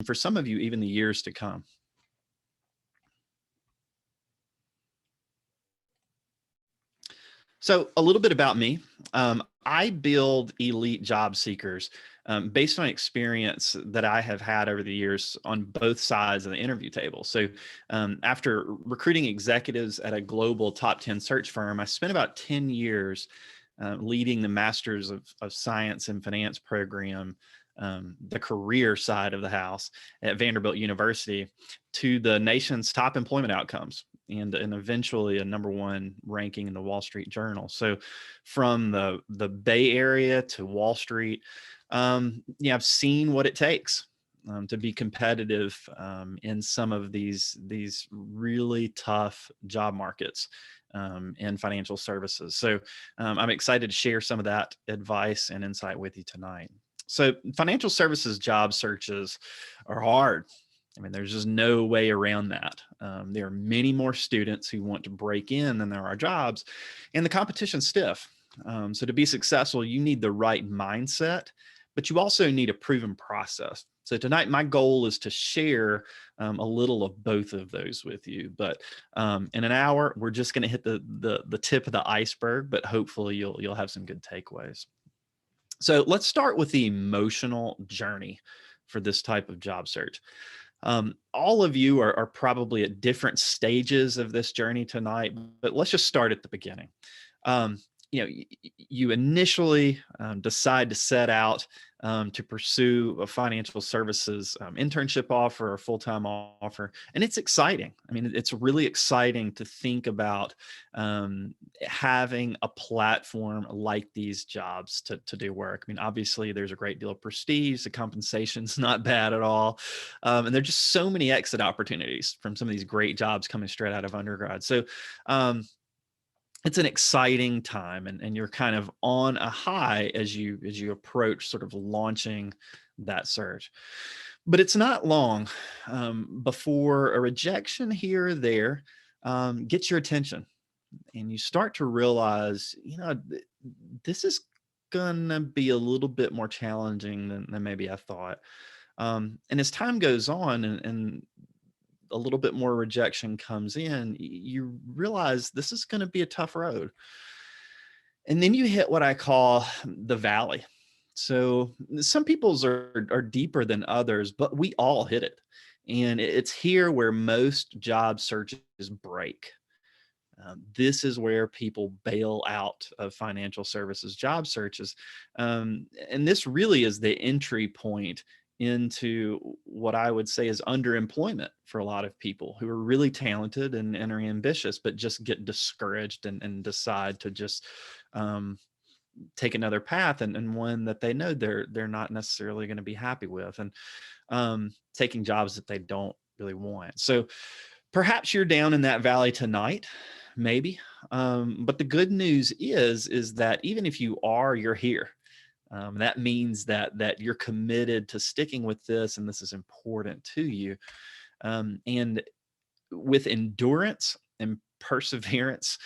for some of you, even the years to come. So a little bit about me. I build elite job seekers based on experience that I have had over the years on both sides of the interview table. So after recruiting executives at a global top 10 search firm, I spent about 10 years leading the Masters of Science and Finance program, the career side of the house at Vanderbilt University, to the nation's top employment outcomes, and eventually a #1 ranking in the Wall Street Journal. So from the Bay Area to Wall Street, I've seen what it takes to be competitive in some of these really tough job markets in financial services. So I'm excited to share some of that advice and insight with you tonight. So financial services job searches are hard. I mean, there's just no way around that. There are many more students who want to break in than there are jobs, and the competition's stiff. So to be successful, you need the right mindset, but you also need a proven process. So tonight, my goal is to share a little of both of those with you. But in an hour, we're just going to hit the tip of the iceberg, but hopefully you'll have some good takeaways. So let's start with the emotional journey for this type of job search. All of you are probably at different stages of this journey tonight, but let's just start at the beginning. You initially decide to set out to pursue a financial services internship offer or full-time offer, and it's exciting. I mean, it's really exciting to think about having a platform like these jobs to do work. I mean, obviously, there's a great deal of prestige. The compensation's not bad at all, and there are just so many exit opportunities from some of these great jobs coming straight out of undergrad. So it's an exciting time, and you're kind of on a high as you approach sort of launching that search. But it's not long before a rejection here or there gets your attention, and you start to realize, this is gonna be a little bit more challenging than maybe I thought. And as time goes on and a little bit more rejection comes in, you realize this is going to be a tough road. And then you hit what I call the valley. So some people's are deeper than others, but we all hit it. And it's here where most job searches break. This is where people bail out of financial services job searches. And this really is the entry point into what I would say is underemployment for a lot of people who are really talented and are ambitious, but just get discouraged and decide to just take another path, and one that they know they're not necessarily going to be happy with, and taking jobs that they don't really want. So perhaps you're down in that valley tonight, maybe. But the good news is that even if you're here. That means that you're committed to sticking with this, and this is important to you. And with endurance and perseverance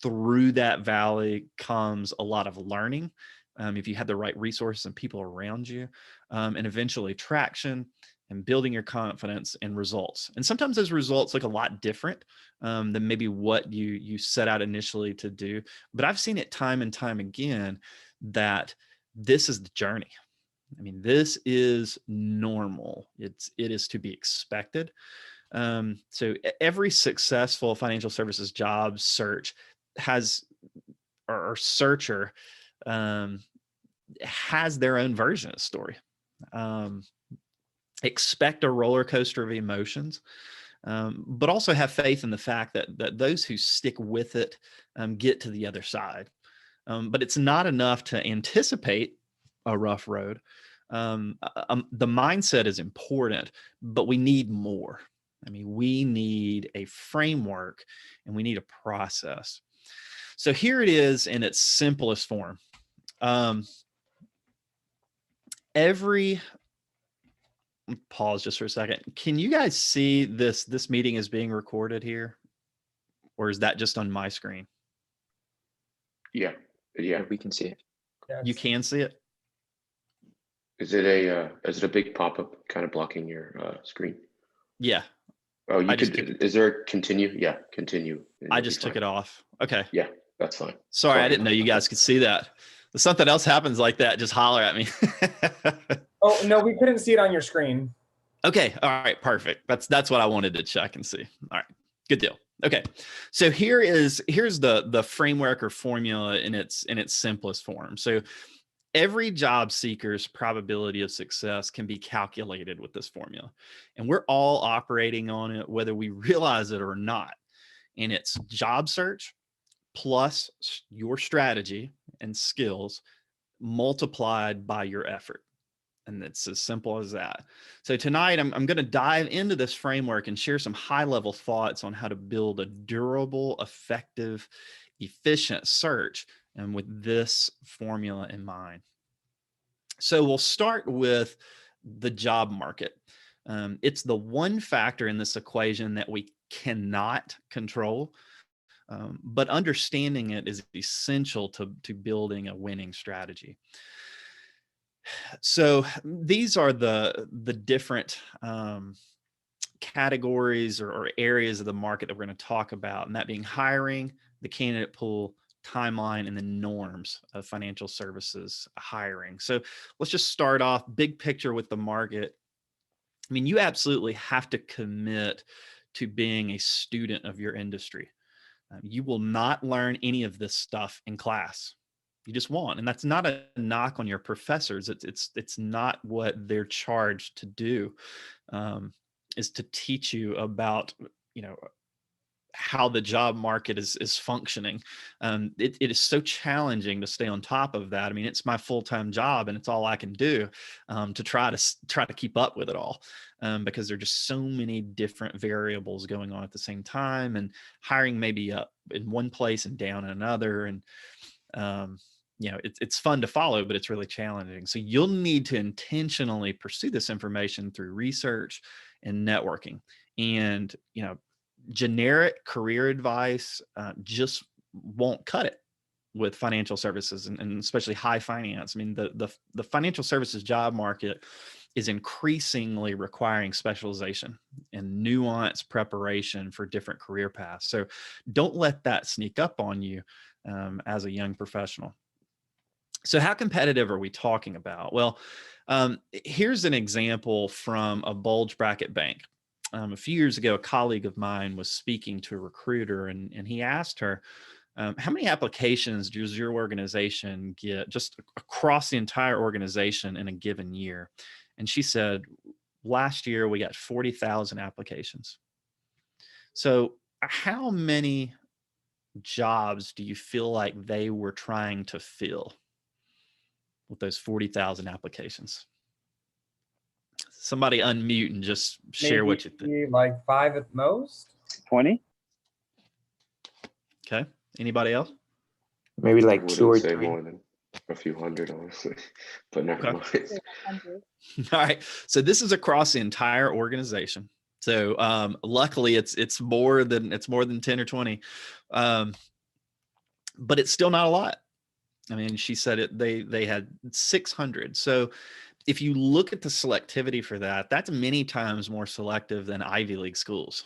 through that valley comes a lot of learning. If you had the right resources and people around you, and eventually traction and building your confidence and results. And sometimes those results look a lot different than maybe what you set out initially to do. But I've seen it time and time again that this is the journey. I mean, this is normal. It is to be expected. So every successful financial services job search or searcher has their own version of the story. Expect a roller coaster of emotions, but also have faith in the fact that those who stick with it get to the other side. But it's not enough to anticipate a rough road. The mindset is important, but we need more. I mean, we need a framework and we need a process. So here it is in its simplest form. Pause just for a second. Can you guys see this meeting is being recorded here? Or is that just on my screen? Yeah, we can see it. You can see it? is it a big pop-up kind of blocking your screen? Yeah. Oh, you I just took could, is there a continue? Yeah, continue. And I you'll be just took fine. it off. Okay. Yeah, that's fine. Sorry, I didn't know you about guys that. could see that. If something else happens like that, just holler at me. Oh, no, we couldn't see it on your screen. Okay. All right. Perfect. That's what I wanted to check and see. All right. Good deal. Okay. So here's the framework or formula in its simplest form. So every job seeker's probability of success can be calculated with this formula. And we're all operating on it whether we realize it or not. And it's job search plus your strategy and skills multiplied by your effort. And it's as simple as that. So tonight, I'm going to dive into this framework and share some high-level thoughts on how to build a durable, effective, efficient search, and with this formula in mind. So we'll start with the job market. It's the one factor in this equation that we cannot control, but understanding it is essential to building a winning strategy. So these are the different categories or areas of the market that we're going to talk about, and that being hiring, the candidate pool, timeline, and the norms of financial services hiring. So let's just start off big picture with the market. I mean, you absolutely have to commit to being a student of your industry. You will not learn any of this stuff in class. You just won't. And that's not a knock on your professors. It's not what they're charged to do, is to teach you about, how the job market is functioning. It is so challenging to stay on top of that. I mean, it's my full-time job and it's all I can do to try to keep up with it all, because there are just so many different variables going on at the same time, and hiring may be up in one place and down in another. And, it's fun to follow, but it's really challenging. So you'll need to intentionally pursue this information through research and networking. And, generic career advice just won't cut it with financial services, and especially high finance. I mean, the financial services job market is increasingly requiring specialization and nuanced preparation for different career paths. So don't let that sneak up on you as a young professional. So how competitive are we talking about? Well, here's an example from a bulge bracket bank. A few years ago, a colleague of mine was speaking to a recruiter, and he asked her, how many applications does your organization get just across the entire organization in a given year? And she said, last year we got 40,000 applications. So how many jobs do you feel like they were trying to fill with those 40,000 applications? Somebody unmute and just share Maybe what you think. like 5 at most. 20? Okay. Anybody else? Maybe I like 2 or wouldn't say 3. more than a few hundred, honestly, but never mind. All right. So this is across the entire organization. So luckily it's more than 10 or 20. But it's still not a lot. I mean, she said they had 600. So if you look at the selectivity for that, that's many times more selective than Ivy League schools.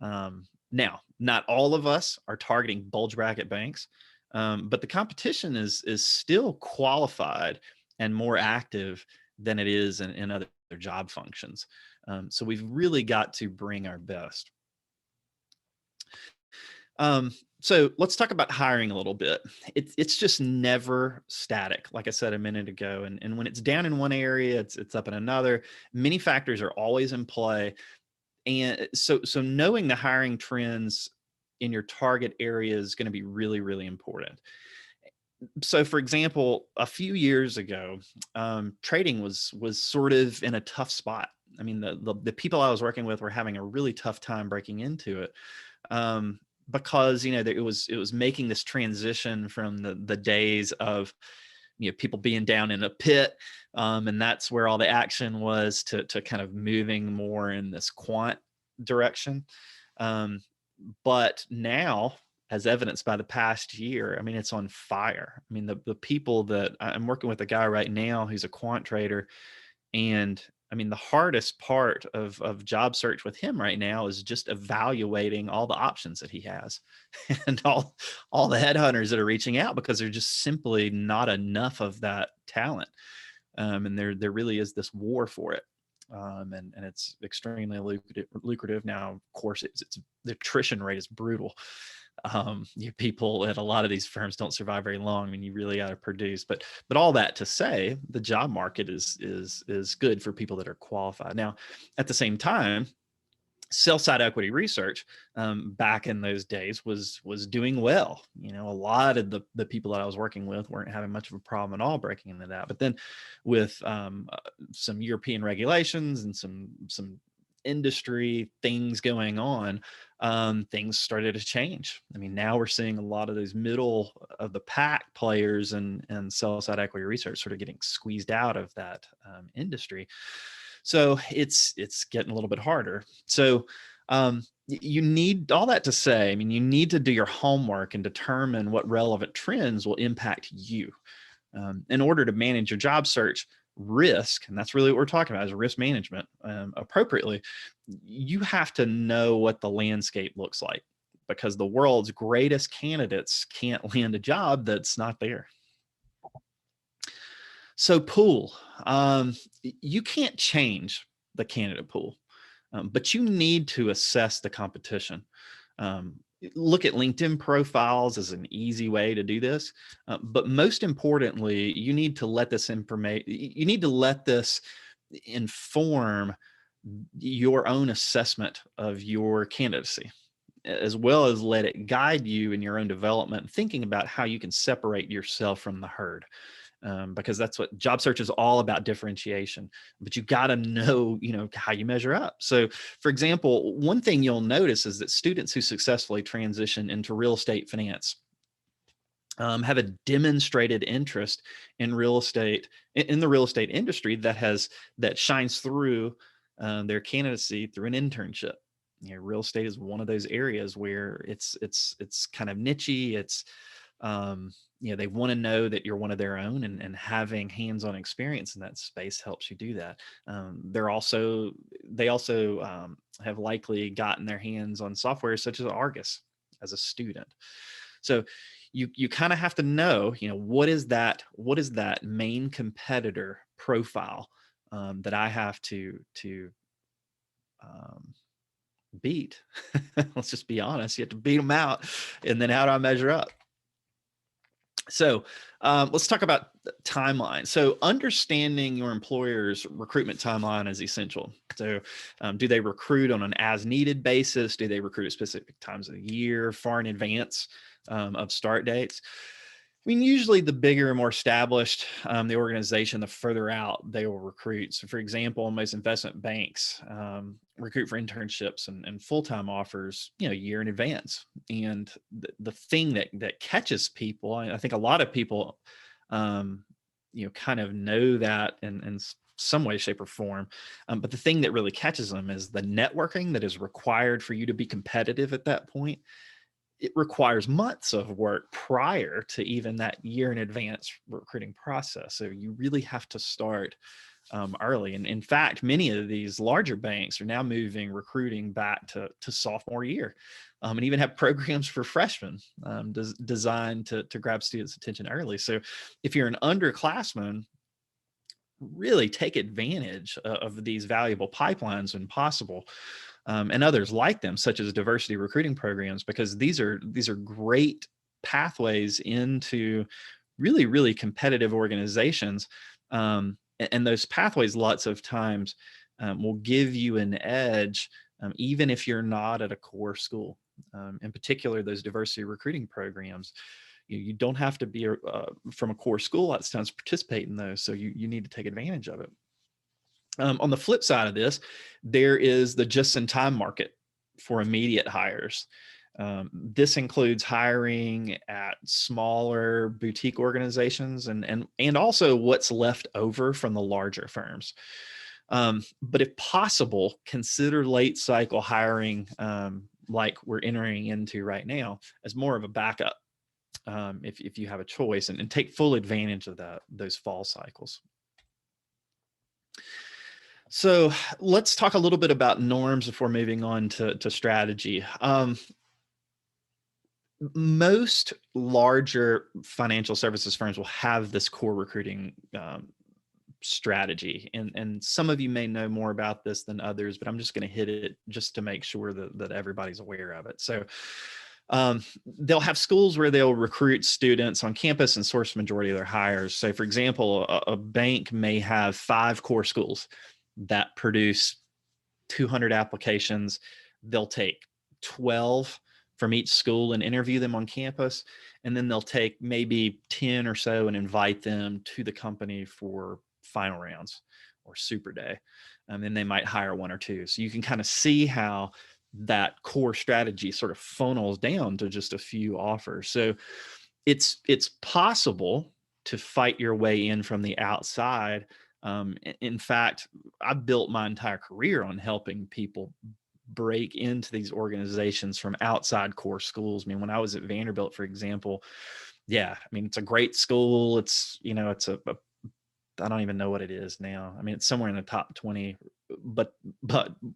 Now, not all of us are targeting bulge bracket banks, but the competition is still qualified and more active than it is in other job functions. So we've really got to bring our best. So let's talk about hiring a little bit. It's just never static, like I said a minute ago. And when it's down in one area, it's up in another. Many factors are always in play. And so knowing the hiring trends in your target area is going to be really, really important. So for example, a few years ago, trading was sort of in a tough spot. I mean, the people I was working with were having a really tough time breaking into it. Because it was making this transition from the days of people being down in a pit, and that's where all the action was, to kind of moving more in this quant direction. But now, as evidenced by the past year, I mean, it's on fire. I mean, the people that I'm working with, a guy right now who's a quant trader, and I mean, the hardest part of job search with him right now is just evaluating all the options that he has and all the headhunters that are reaching out, because there's just simply not enough of that talent. And there really is this war for it. And it's extremely lucrative. Now, of course, it's the attrition rate is brutal. People at a lot of these firms don't survive very long. I mean, you really got to produce, but all that to say, the job market is good for people that are qualified. Now, at the same time, sell-side equity research back in those days was doing well. You know, a lot of the people that I was working with weren't having much of a problem at all breaking into that. But then with some European regulations and some industry things going on, things started to change. I mean, now we're seeing a lot of those middle of the pack players and sell-side equity research sort of getting squeezed out of that industry. So it's getting a little bit harder. So you need all that to say, I mean, you need to do your homework and determine what relevant trends will impact you in order to manage your job search risk. And that's really what we're talking about, is risk management appropriately. You have to know what the landscape looks like, because the world's greatest candidates can't land a job that's not there. So pool, you can't change the candidate pool, but you need to assess the competition. Look at LinkedIn profiles as an easy way to do this. But most importantly, you need to let this inform your own assessment of your candidacy, as well as let it guide you in your own development, thinking about how you can separate yourself from the herd. Because that's what job search is all about, differentiation. But you got to know, how you measure up. So, for example, one thing you'll notice is that students who successfully transition into real estate finance have a demonstrated interest in the real estate industry that shines through their candidacy through an internship. Real estate is one of those areas where it's kind of nichey. It's they want to know that you're one of their own, and having hands-on experience in that space helps you do that. They also have likely gotten their hands on software such as Argus as a student. So you kind of have to know, what is that main competitor profile that I have to beat. Let's just be honest. You have to beat them out, and then how do I measure up? So let's talk about timeline. So understanding your employer's recruitment timeline is essential. So do they recruit on an as needed basis? Do they recruit at specific times of the year, far in advance of start dates? I mean, usually the bigger and more established the organization, the further out they will recruit. So for example, most investment banks recruit for internships and full-time offers, a year in advance. And the thing that catches people, I think a lot of people, kind of know that in some way, shape, or form. But the thing that really catches them is the networking that is required for you to be competitive at that point. It requires months of work prior to even that year in advance recruiting process. So you really have to start early. And in fact, many of these larger banks are now moving recruiting back to sophomore year, and even have programs for freshmen designed to grab students' attention early. So if you're an underclassman, really take advantage of these valuable pipelines when possible. And others like them, such as diversity recruiting programs, because these are great pathways into really, really competitive organizations. And those pathways lots of times will give you an edge, even if you're not at a core school. In particular, those diversity recruiting programs, you don't have to be from a core school lots of times to participate in those. So you need to take advantage of it. On the flip side of this, there is the just-in-time market for immediate hires. This includes hiring at smaller boutique organizations and also what's left over from the larger firms. But if possible, consider late cycle hiring like we're entering into right now as more of a backup, if you have a choice, and take full advantage of those fall cycles. So let's talk a little bit about norms before moving on to strategy. Most larger financial services firms will have this core recruiting strategy, and some of you may know more about this than others, but I'm just going to hit it just to make sure that everybody's aware of it. So they'll have schools where they'll recruit students on campus and source majority of their hires. So for example, a bank may have 5 core schools that produce 200 applications. They'll take 12 from each school and interview them on campus. And then they'll take maybe 10 or so and invite them to the company for final rounds or super day. And then they might hire 1 or 2. So you can kind of see how that core strategy sort of funnels down to just a few offers. So it's possible to fight your way in from the outside. In fact, I built my entire career on helping people break into these organizations from outside core schools. I mean, when I was at Vanderbilt, for example, yeah, I mean, it's a great school. It's, it's I don't even know what it is now. I mean, it's somewhere in the top 20, but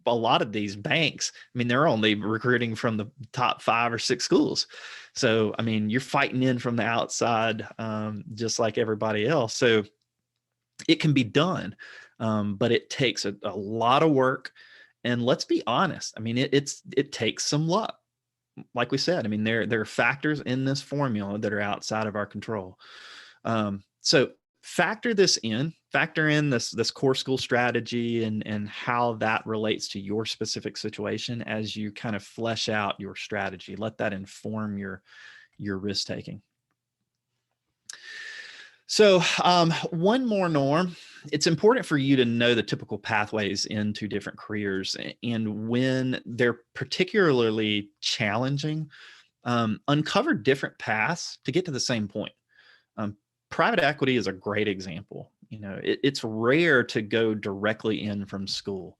a lot of these banks, I mean, they're only recruiting from the top 5 or 6 schools. So, I mean, you're fighting in from the outside, just like everybody else. So it can be done, but it takes a lot of work. And let's be honest, I mean, it takes some luck. Like we said, I mean, there are factors in this formula that are outside of our control. So factor in this core school strategy and how that relates to your specific situation as you kind of flesh out your strategy. Let that inform your risk taking. So one more norm, it's important for you to know the typical pathways into different careers, and when they're particularly challenging, uncover different paths to get to the same point. Private equity is a great example. It's rare to go directly in from school,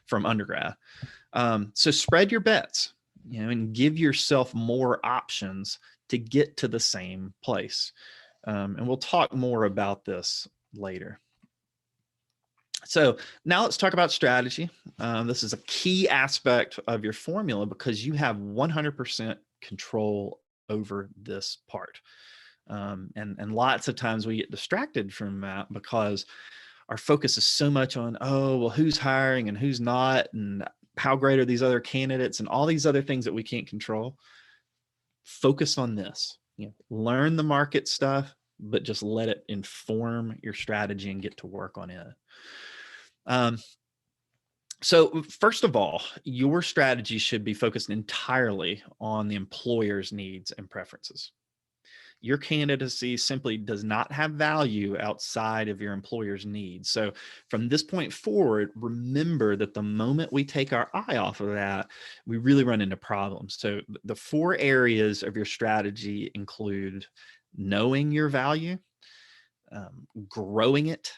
from undergrad. So spread your bets, and give yourself more options to get to the same place. And we'll talk more about this later. So now let's talk about strategy. This is a key aspect of your formula because you have 100% control over this part. And lots of times we get distracted from that because our focus is so much on, oh, well, who's hiring and who's not, and how great are these other candidates and all these other things that we can't control. Focus on this. Learn the market stuff, but just let it inform your strategy and get to work on it. So first of all, your strategy should be focused entirely on the employer's needs and preferences. Your candidacy simply does not have value outside of your employer's needs. So from this point forward, remember that the moment we take our eye off of that, we really run into problems. So the 4 areas of your strategy include knowing your value, growing it,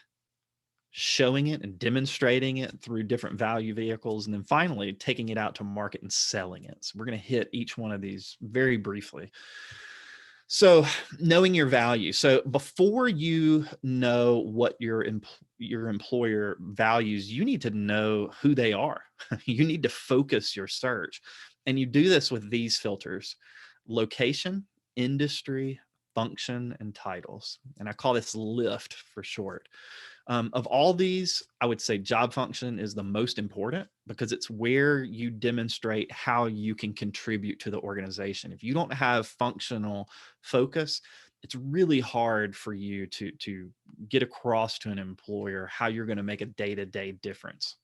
showing it and demonstrating it through different value vehicles, and then finally taking it out to market and selling it. So we're going to hit each one of these very briefly. So knowing your value. So before you know what your employer values, you need to know who they are. You need to focus your search. And you do this with these filters: location, industry, function, and titles. And I call this LIFT for short. Of all these, I would say job function is the most important because it's where you demonstrate how you can contribute to the organization. If you don't have functional focus, it's really hard for you to get across to an employer how you're going to make a day-to-day difference.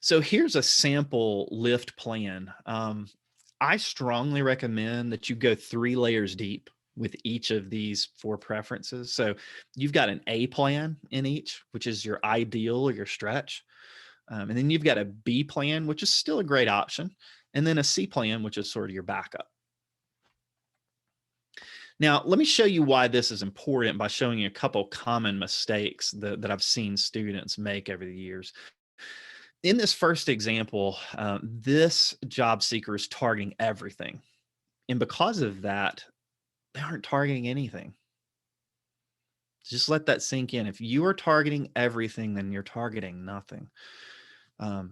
So here's a sample LIFT plan. I strongly recommend that you go 3 layers deep with each of these 4 preferences. So you've got an A plan in each, which is your ideal or your stretch. And then you've got a B plan, which is still a great option. And then a C plan, which is sort of your backup. Now, let me show you why this is important by showing you a couple common mistakes that I've seen students make over the years. In this first example, this job seeker is targeting everything. And because of that, they aren't targeting anything. Just let that sink in. If you are targeting everything, then you're targeting nothing. And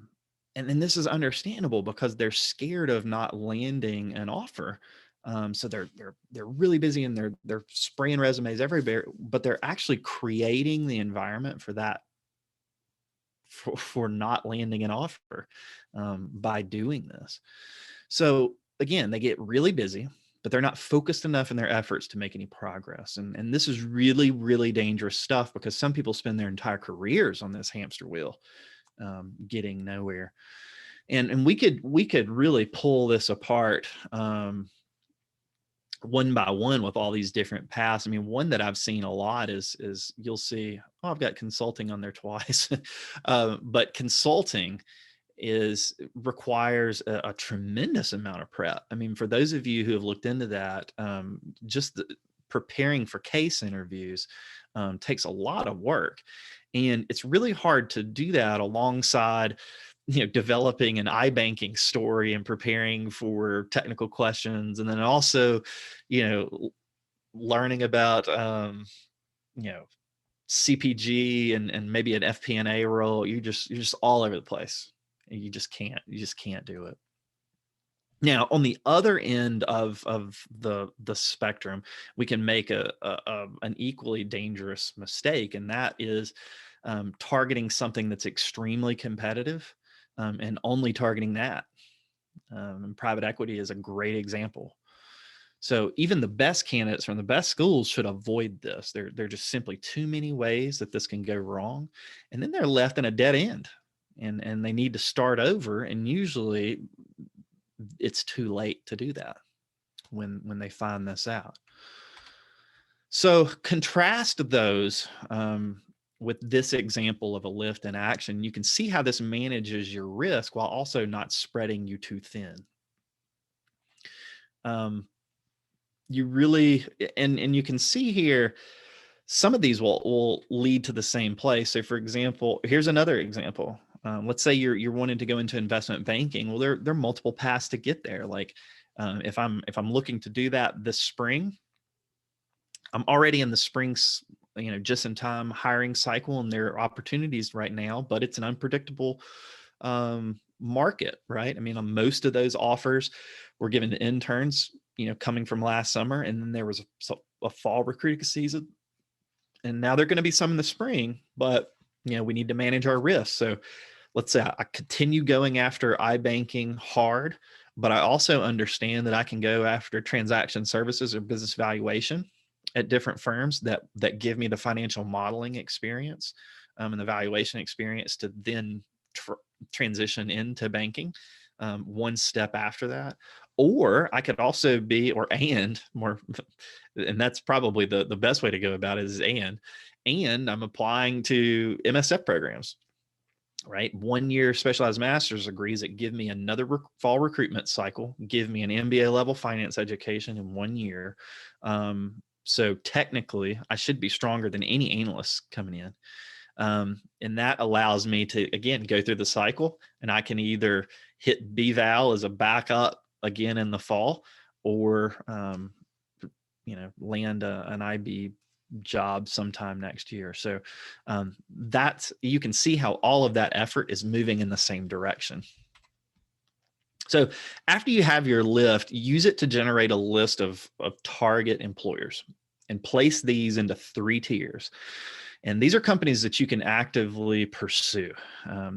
this is understandable because they're scared of not landing an offer. So they're really busy and they're spraying resumes everywhere, but they're actually creating the environment for that, for not landing an offer by doing this. So again, they get really busy, but they're not focused enough in their efforts to make any progress. And this is really, really dangerous stuff because some people spend their entire careers on this hamster wheel, getting nowhere. And we could really pull this apart one by one with all these different paths. I mean, one that I've seen a lot is you'll see, oh, I've got consulting on there twice, but consulting requires a tremendous amount of prep. I mean, for those of you who have looked into that, just preparing for case interviews takes a lot of work, and it's really hard to do that alongside developing an iBanking story and preparing for technical questions, and then also learning about CPG and maybe an FP&A role. You're just all over the place. You just can't do it. Now, on the other end of the spectrum, we can make an equally dangerous mistake, and that is targeting something that's extremely competitive and only targeting that. And private equity is a great example. So even the best candidates from the best schools should avoid this. There are just simply too many ways that this can go wrong, and then they're left in a dead end, and they need to start over. And usually, it's too late to do that when they find this out. So contrast those with this example of a lift in action. You can see how this manages your risk while also not spreading you too thin. You really, and you can see here, some of these will lead to the same place. So for example, here's another example. Let's say you're wanting to go into investment banking. Well, there are multiple paths to get there. Like if I'm looking to do that this spring, I'm already in the spring's just in time hiring cycle, and there are opportunities right now, but it's an unpredictable market, right? I mean, on most of those offers were given to interns, coming from last summer, and then there was a fall recruiting season, and now there are going to be some in the spring, but we need to manage our risks. So let's say I continue going after iBanking hard, but I also understand that I can go after transaction services or business valuation at different firms that give me the financial modeling experience and the valuation experience to then transition into banking one step after that. Or I could also be, and that's probably the best way to go about it is and I'm applying to MSF programs, right? 1 year specialized master's degrees that give me another fall recruitment cycle, give me an MBA level finance education in 1 year. So technically I should be stronger than any analyst coming in. And that allows me to, again, go through the cycle, and I can either hit BVAL as a backup again in the fall, or, land an IB job sometime next year. So you can see how all of that effort is moving in the same direction. So after you have your lift, use it to generate a list of target employers and place these into 3 tiers. And these are companies that you can actively pursue.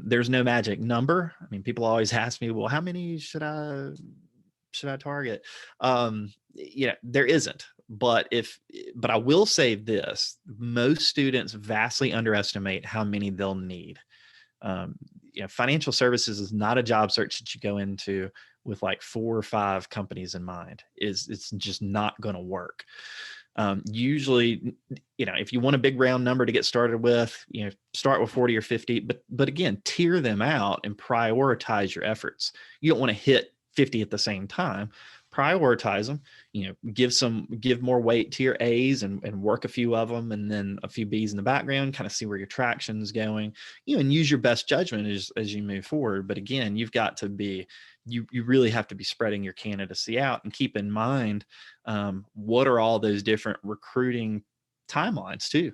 There's no magic number. I mean, people always ask me, well, how many should I target? There isn't. But I will say this: most students vastly underestimate how many they'll need. Financial services is not a job search that you go into with like 4 or 5 companies in mind. It's just not going to work. Usually, if you want a big round number to get started with, start with 40 or 50, but again, tier them out and prioritize your efforts. You don't want to hit 50 at the same time. prioritize them, give more weight to your A's and work a few of them, and then a few B's in the background, kind of see where your traction is going, and use your best judgment as you move forward. But again, you've got to be, you really have to be spreading your candidacy out, and keep in mind, what are all those different recruiting timelines too,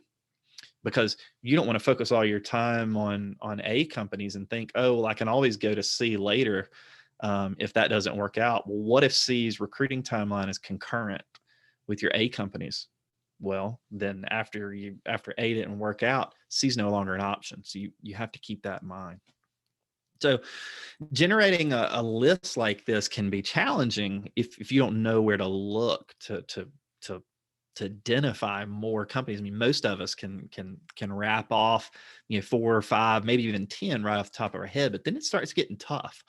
because you don't want to focus all your time on A companies and think, oh, well, I can always go to C later. If that doesn't work out, well, what if C's recruiting timeline is concurrent with your A companies? Well, then after A didn't work out, C's no longer an option. So you have to keep that in mind. So generating a list like this can be challenging if you don't know where to look to identify more companies. I mean, most of us can wrap off 4 or 5, maybe even 10 right off the top of our head, but then it starts getting tough.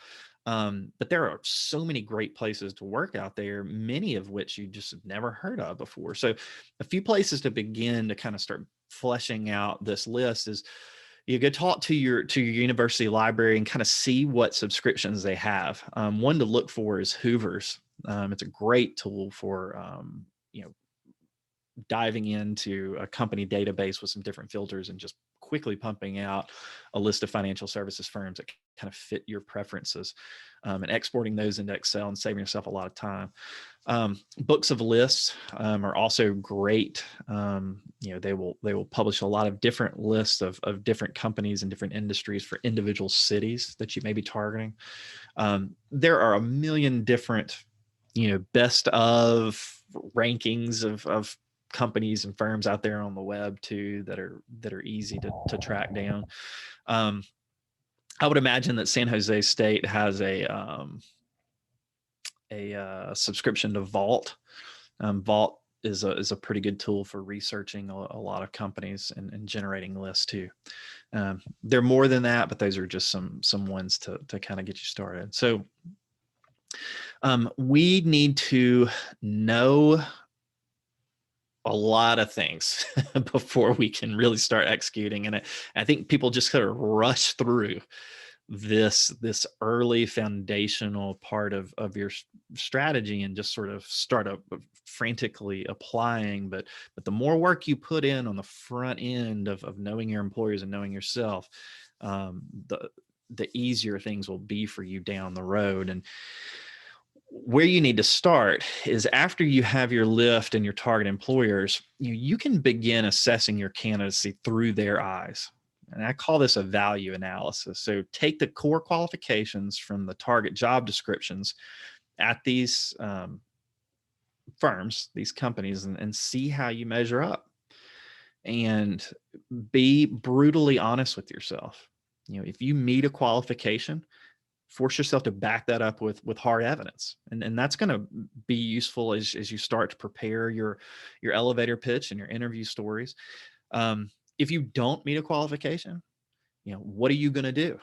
But there are so many great places to work out there, many of which you just have never heard of before. So a few places to begin to kind of start fleshing out this list is, you go talk to your university library and kind of see what subscriptions they have. One to look for is Hoover's. It's a great tool for diving into a company database with some different filters and just quickly pumping out a list of financial services firms that kind of fit your preferences, and exporting those into Excel and saving yourself a lot of time. Books of lists are also great. They will publish a lot of different lists of different companies and different industries for individual cities that you may be targeting. There are a million different, best of rankings of companies and firms out there on the web too that are easy to track down. I would imagine that San Jose State has a subscription to Vault. Vault is a pretty good tool for researching a lot of companies and generating lists too. They're more than that, but those are just some ones to kind of get you started. So we need to know a lot of things before we can really start executing. And I think people just kind of rush through this early foundational part of your strategy and just sort of start frantically applying. But the more work you put in on the front end of knowing your employers and knowing yourself, the easier things will be for you down the road. And where you need to start is after you have your lift and your target employers, you can begin assessing your candidacy through their eyes. And I call this a value analysis. So take the core qualifications from the target job descriptions at these firms, these companies, and see how you measure up. And be brutally honest with yourself. If you meet a qualification, force yourself to back that up with hard evidence. And that's going to be useful as you start to prepare your elevator pitch and your interview stories. If you don't meet a qualification, what are you going to do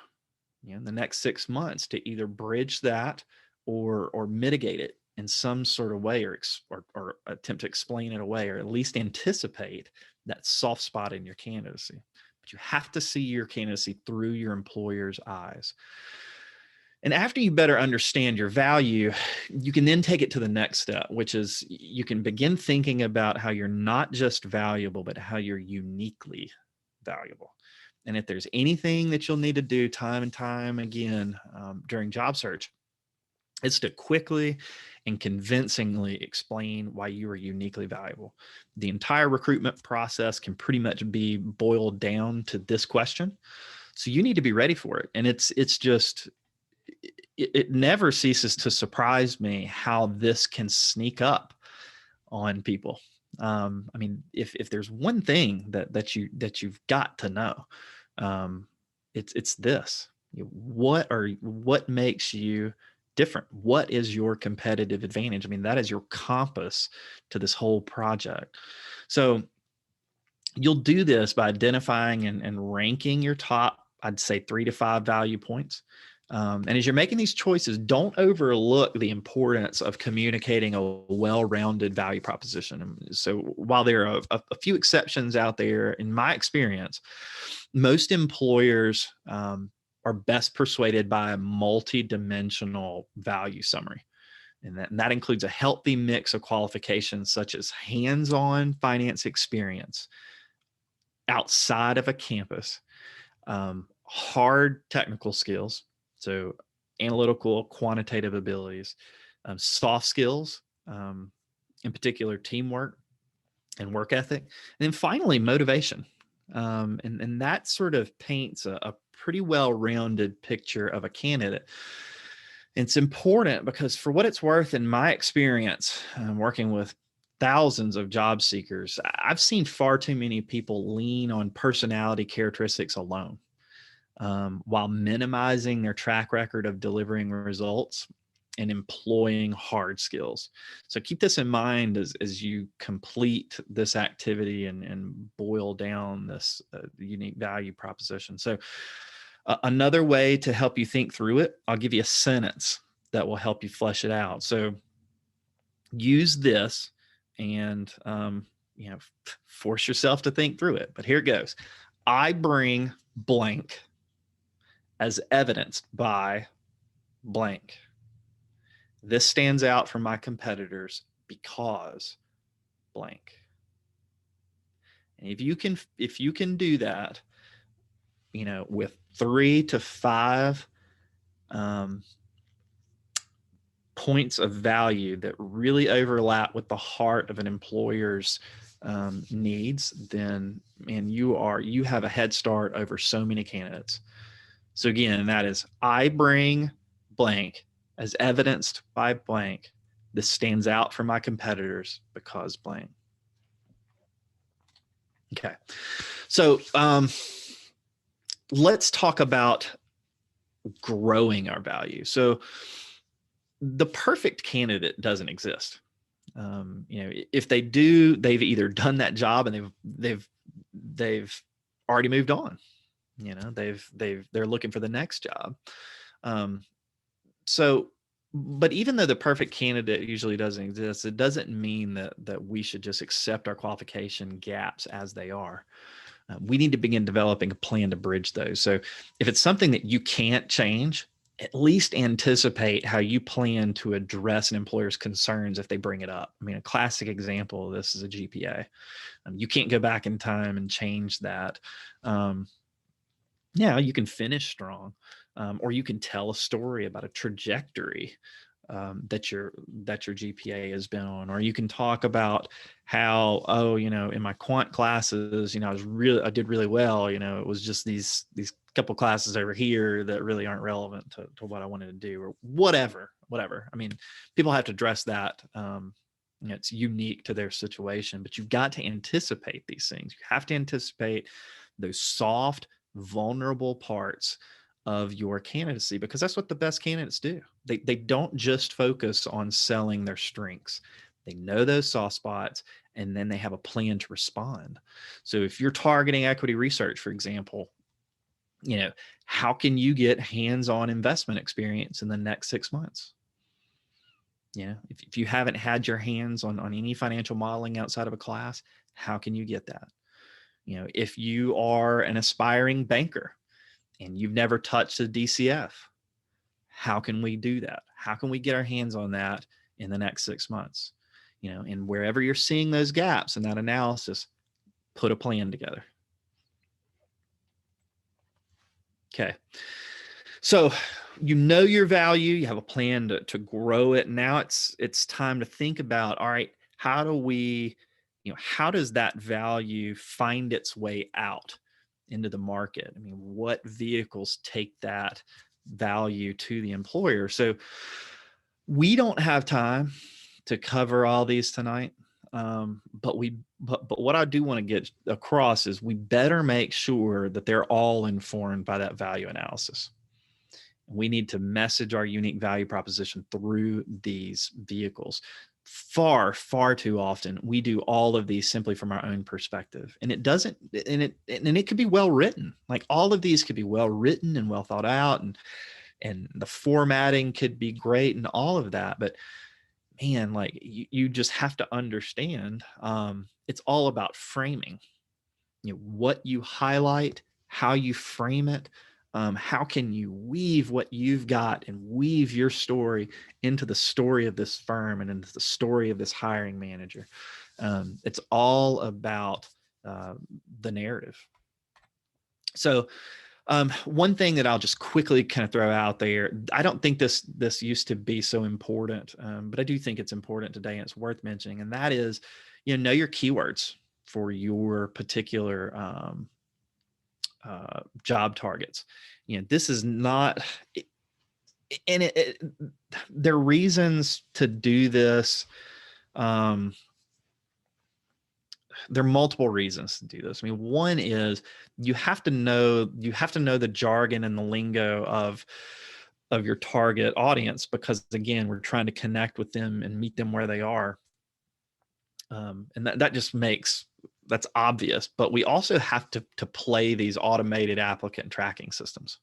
in the next 6 months to either bridge that or mitigate it in some sort of way, or attempt to explain it away, or at least anticipate that soft spot in your candidacy. But you have to see your candidacy through your employer's eyes. And after you better understand your value, you can then take it to the next step, which is you can begin thinking about how you're not just valuable, but how you're uniquely valuable. And if there's anything that you'll need to do time and time again during job search, it's to quickly and convincingly explain why you are uniquely valuable. The entire recruitment process can pretty much be boiled down to this question. So you need to be ready for it. And it's just, it never ceases to surprise me how this can sneak up on people. I mean, if there's one thing that you've got to know, it's this. What makes you different? What is your competitive advantage? I mean, that is your compass to this whole project. So you'll do this by identifying and ranking your top, I'd say 3 to 5 value points. And as you're making these choices, don't overlook the importance of communicating a well-rounded value proposition. And so while there are a few exceptions out there, in my experience, most employers are best persuaded by a multi-dimensional value summary. And that includes a healthy mix of qualifications such as hands-on finance experience outside of a campus, hard technical skills, so analytical, quantitative abilities, soft skills, in particular teamwork and work ethic, and then finally motivation. And that sort of paints a pretty well-rounded picture of a candidate. It's important because, for what it's worth, in my experience, working with thousands of job seekers, I've seen far too many people lean on personality characteristics alone, while minimizing their track record of delivering results and employing hard skills. So keep this in mind as you complete this activity and boil down this unique value proposition. So another way to help you think through it, I'll give you a sentence that will help you flesh it out. So use this and force yourself to think through it. But here it goes. I bring blank as evidenced by blank. This stands out from my competitors because blank. And if you can do that, with 3 to 5 points of value that really overlap with the heart of an employer's needs, then you have a head start over so many candidates. So again, that is, I bring blank as evidenced by blank. This stands out from my competitors because blank. Okay. So let's talk about growing our value. So the perfect candidate doesn't exist. If they do, they've either done that job and they've already moved on. They're looking for the next job. But even though the perfect candidate usually doesn't exist, it doesn't mean that we should just accept our qualification gaps as they are. We need to begin developing a plan to bridge those. So if it's something that you can't change, at least anticipate how you plan to address an employer's concerns if they bring it up. I mean, a classic example of this is a GPA. You can't go back in time and change that. You can finish strong, or you can tell a story about a trajectory that your GPA has been on, or you can talk about how, in my quant classes, I did really well. It was just these couple classes over here that really aren't relevant to what I wanted to do, or whatever. I mean, people have to address that. It's unique to their situation, but you've got to anticipate these things. You have to anticipate those soft, vulnerable parts of your candidacy, because that's what the best candidates do. They don't just focus on selling their strengths. They know those soft spots, and then they have a plan to respond. So if you're targeting equity research, for example, how can you get hands-on investment experience in the next 6 months? If you haven't had your hands on any financial modeling outside of a class, how can you get that? If you are an aspiring banker and you've never touched a DCF, how can we do that? How can we get our hands on that in the next 6 months? And wherever you're seeing those gaps in that analysis, put a plan together. Okay. So your value, you have a plan to grow it. Now it's time to think about, all right, how does that value find its way out into the market? I mean, what vehicles take that value to the employer? So we don't have time to cover all these tonight. But what I do want to get across is we better make sure that they're all informed by that value analysis. We need to message our unique value proposition through these vehicles. Far, far too often, we do all of these simply from our own perspective, and it could be well written. Like, all of these could be well written and well thought out, and the formatting could be great and all of that. But man, like, you just have to understand, it's all about framing. What you highlight, how you frame it, How can you weave what you've got and weave your story into the story of this firm and into the story of this hiring manager? It's all about the narrative. So one thing that I'll just quickly kind of throw out there, I don't think this used to be so important, but I do think it's important today and it's worth mentioning. And that is, know your keywords for your particular job targets. This is not, and there are reasons to do this. There are multiple reasons to do this. I mean, one is you have to know the jargon and the lingo of your target audience, because again, we're trying to connect with them and meet them where they are. And that just that's obvious, but we also have to play these automated applicant tracking systems.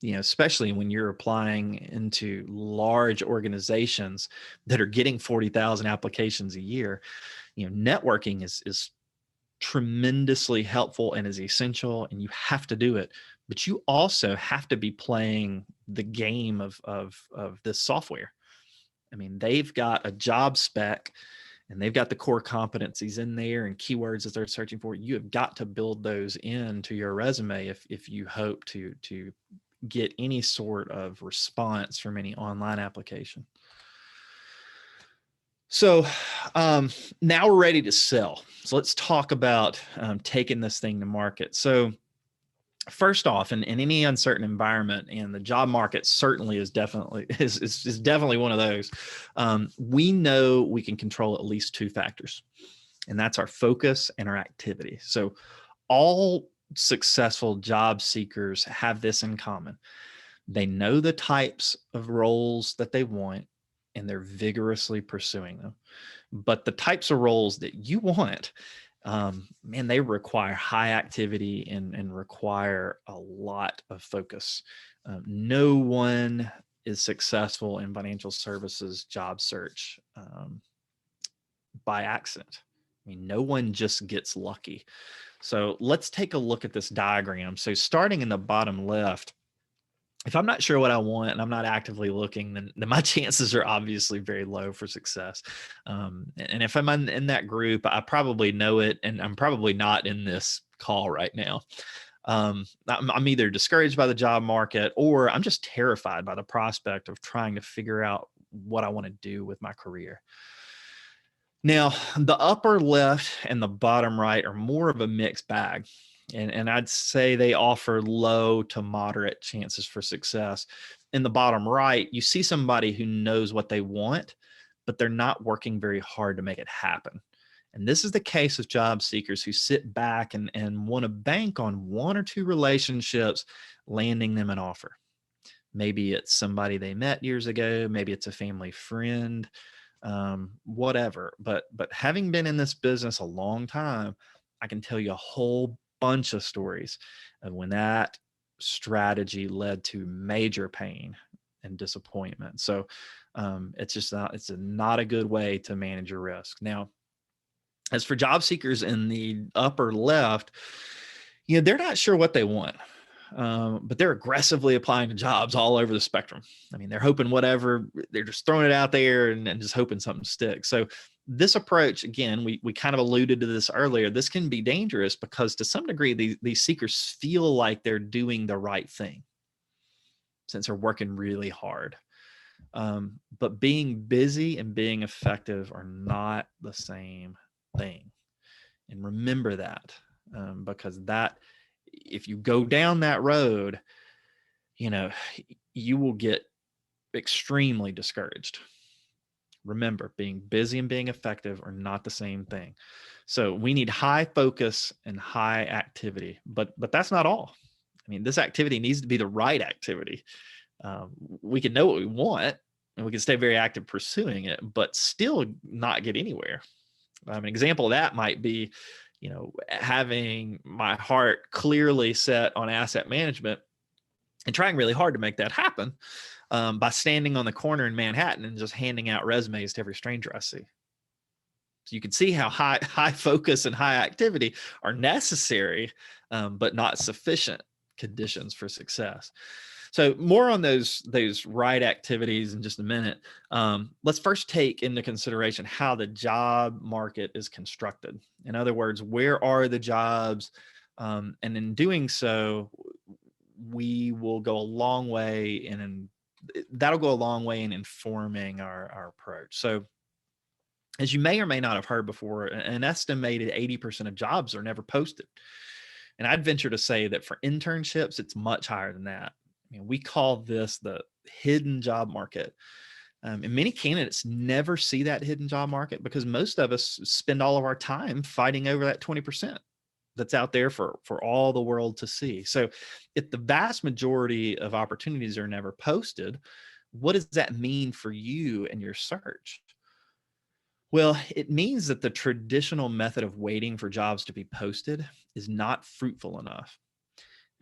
Especially when you're applying into large organizations that are getting 40,000 applications a year. Networking is tremendously helpful and is essential, and you have to do it. But you also have to be playing the game of this software. I mean, they've got a job spec and they've got the core competencies in there and keywords that they're searching for. You have got to build those into your resume if you hope to get any sort of response from any online application. So now we're ready to sell. So let's talk about taking this thing to market. So first off, in any uncertain environment, and the job market certainly is definitely one of those, we know we can control at least two factors, and that's our focus and our activity. So all successful job seekers have this in common. They know the types of roles that they want, and they're vigorously pursuing them. But the types of roles that you want, they require high activity and require a lot of focus. No one is successful in financial services job search by accident. I mean, no one just gets lucky. So let's take a look at this diagram. So starting in the bottom left, if I'm not sure what I want and I'm not actively looking, then my chances are obviously very low for success. And if I'm in that group, I probably know it, and I'm probably not in this call right now. I'm either discouraged by the job market, or I'm just terrified by the prospect of trying to figure out what I want to do with my career. Now, the upper left and the bottom right are more of a mixed bag. And I'd say they offer low to moderate chances for success. In the bottom right, you see somebody who knows what they want, but they're not working very hard to make it happen. And this is the case with job seekers who sit back and want to bank on one or two relationships landing them an offer. Maybe it's somebody they met years ago. Maybe it's a family friend, whatever. But having been in this business a long time, I can tell you a whole bunch of stories of when that strategy led to major pain and disappointment. So it's not a good way to manage your risk. Now, as for job seekers in the upper left, they're not sure what they want. But they're aggressively applying to jobs all over the spectrum. I mean, they're hoping whatever, they're just throwing it out there and just hoping something sticks. So this approach, again, we kind of alluded to this earlier, this can be dangerous because to some degree, these seekers feel like they're doing the right thing since they're working really hard. But being busy and being effective are not the same thing. And remember that, because if you go down that road, you will get extremely discouraged. Remember, being busy and being effective are not the same thing. So we need high focus and high activity, but that's not all. I mean, this activity needs to be the right activity. We can know what we want and we can stay very active pursuing it, but still not get anywhere. An example of that might be, having my heart clearly set on asset management and trying really hard to make that happen by standing on the corner in Manhattan and just handing out resumes to every stranger I see. So you can see how high focus and high activity are necessary, but not sufficient conditions for success. So more on those right activities in just a minute. Let's first take into consideration how the job market is constructed. In other words, where are the jobs? And in doing so, we will go a long way in, that'll go a long way in informing our approach. So as you may or may not have heard before, an estimated 80% of jobs are never posted. And I'd venture to say that for internships, it's much higher than that. I mean, we call this the hidden job market. And many candidates never see that hidden job market because most of us spend all of our time fighting over that 20% that's out there for all the world to see. So if the vast majority of opportunities are never posted, what does that mean for you and your search? Well, it means that the traditional method of waiting for jobs to be posted is not fruitful enough.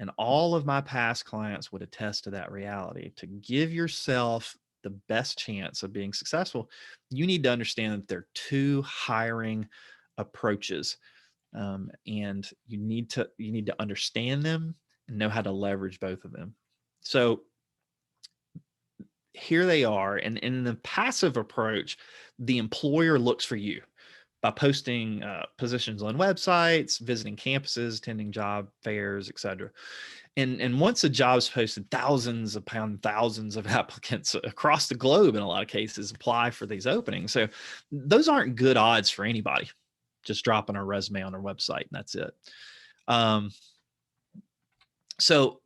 And all of my past clients would attest to that reality. To give yourself the best chance of being successful, you need to understand that there are two hiring approaches, and you need to understand them and know how to leverage both of them. So here they are. And in the passive approach, the employer looks for you by posting positions on websites, visiting campuses, attending job fairs, etc. And once a job's posted, thousands upon thousands of applicants across the globe, in a lot of cases, apply for these openings. So those aren't good odds for anybody just dropping a resume on their website, and that's it. So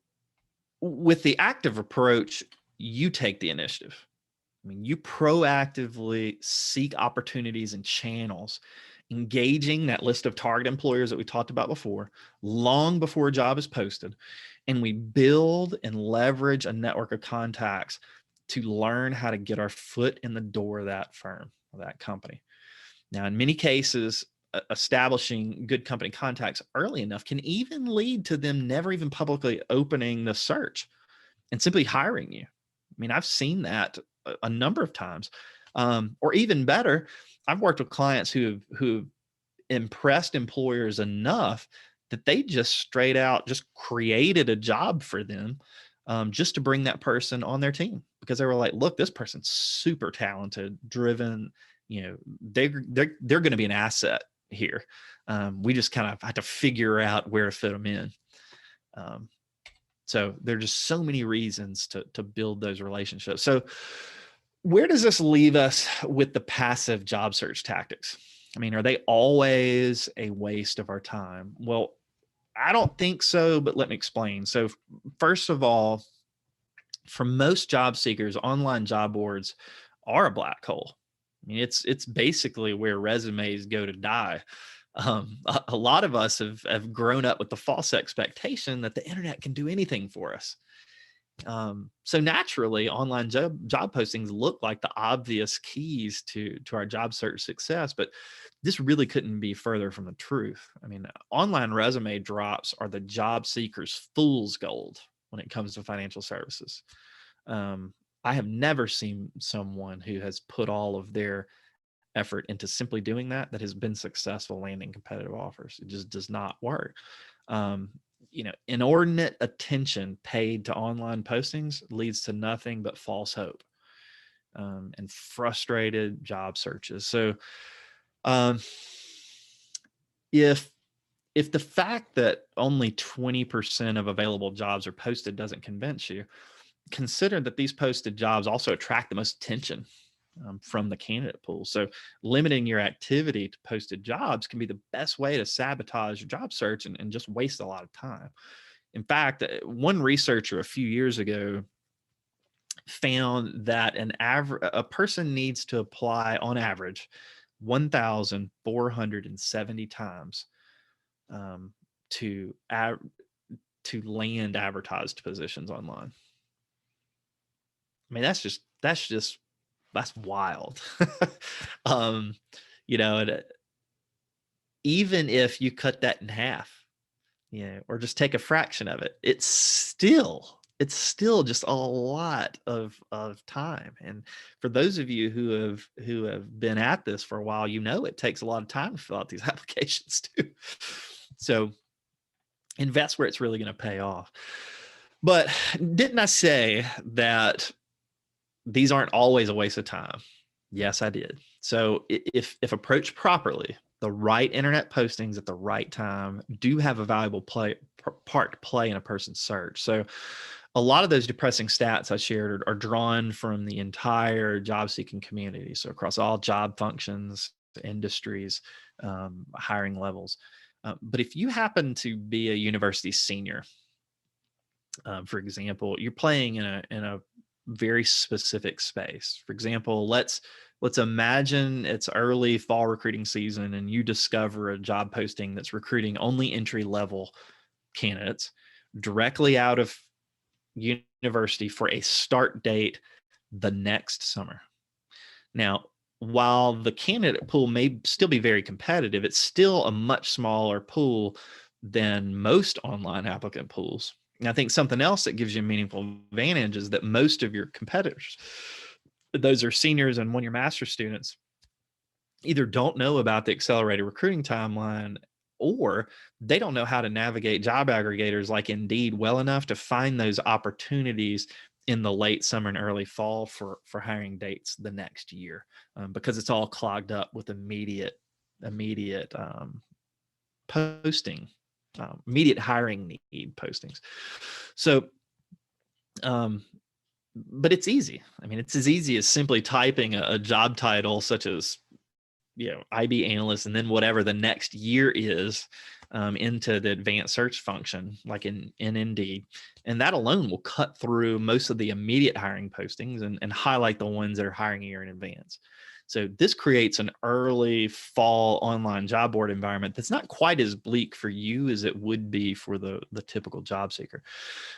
with the active approach, you take the initiative. I mean, you proactively seek opportunities and channels, engaging that list of target employers that we talked about before, long before a job is posted. And we build and leverage a network of contacts to learn how to get our foot in the door of that firm or that company. Now, in many cases, establishing good company contacts early enough can even lead to them never even publicly opening the search and simply hiring you. I mean, I've seen that a number of times. Or even better, I've worked with clients who have impressed employers enough that they just straight out just created a job for them, just to bring that person on their team, because they were like, look, this person's super talented, driven, they're going to be an asset here. We just kind of have to figure out where to fit them in. So there are just so many reasons to build those relationships. So where does this leave us with the passive job search tactics? I mean, are they always a waste of our time? Well, I don't think so, but let me explain. So first of all, for most job seekers, online job boards are a black hole. I mean, it's basically where resumes go to die. A lot of us have grown up with the false expectation that the internet can do anything for us. So naturally, online job postings look like the obvious keys to our job search success, but this really couldn't be further from the truth. I mean, online resume drops are the job seeker's fool's gold when it comes to financial services. I have never seen someone who has put all of their effort into simply doing that has been successful landing competitive offers. It just does not work. Inordinate attention paid to online postings leads to nothing but false hope, and frustrated job searches. So if the fact that only 20% of available jobs are posted doesn't convince you, consider that these posted jobs also attract the most attention from the candidate pool. So limiting your activity to posted jobs can be the best way to sabotage your job search and just waste a lot of time. In fact, one researcher a few years ago found that a person needs to apply on average 1,470 times to land advertised positions online. I mean, that's wild. Even if you cut that in half, or just take a fraction of it, it's still just a lot of time. And for those of you who have been at this for a while, it takes a lot of time to fill out these applications too. So Invest where it's really going to pay off. But didn't I say that these aren't always a waste of time? Yes, I did. So if approached properly, the right internet postings at the right time do have a valuable part to play in a person's search. So a lot of those depressing stats I shared are drawn from the entire job seeking community. So across all job functions, industries, hiring levels. But if you happen to be a university senior, for example, you're playing in a very specific space. For example, let's imagine it's early fall recruiting season and you discover a job posting that's recruiting only entry level candidates directly out of university for a start date the next summer. Now, while the candidate pool may still be very competitive, it's still a much smaller pool than most online applicant pools. And I think something else that gives you a meaningful advantage is that most of your competitors, those are seniors and one-year master's students, either don't know about the accelerated recruiting timeline or they don't know how to navigate job aggregators like Indeed well enough to find those opportunities in the late summer and early fall for hiring dates the next year, because it's all clogged up with immediate posting, immediate hiring need postings. So, but it's easy. I mean, it's as easy as simply typing a job title such as, IB analyst, and then whatever the next year is, into the advanced search function, like in Indeed. And that alone will cut through most of the immediate hiring postings and highlight the ones that are hiring a year in advance. So this creates an early fall online job board environment that's not quite as bleak for you as it would be for the typical job seeker.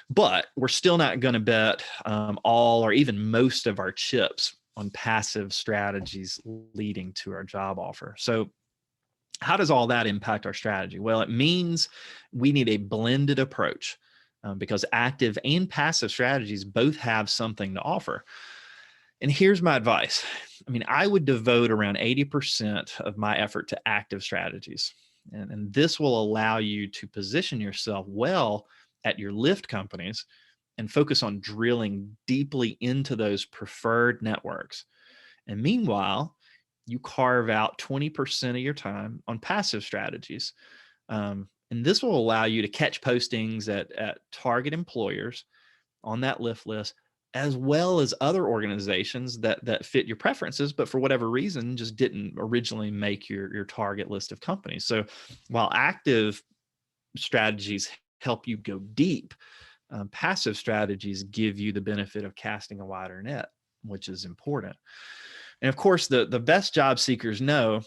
But we're still not going to bet all or even most of our chips on passive strategies leading to our job offer. So how does all that impact our strategy? Well, it means we need a blended approach, because active and passive strategies both have something to offer. And here's my advice. I mean, I would devote around 80% of my effort to active strategies. And this will allow you to position yourself well at your lift companies and focus on drilling deeply into those preferred networks. And meanwhile, you carve out 20% of your time on passive strategies. And this will allow you to catch postings at target employers on that lift list, as well as other organizations that fit your preferences, but for whatever reason, just didn't originally make your target list of companies. So while active strategies help you go deep, passive strategies give you the benefit of casting a wider net, which is important. And of course, the best job seekers know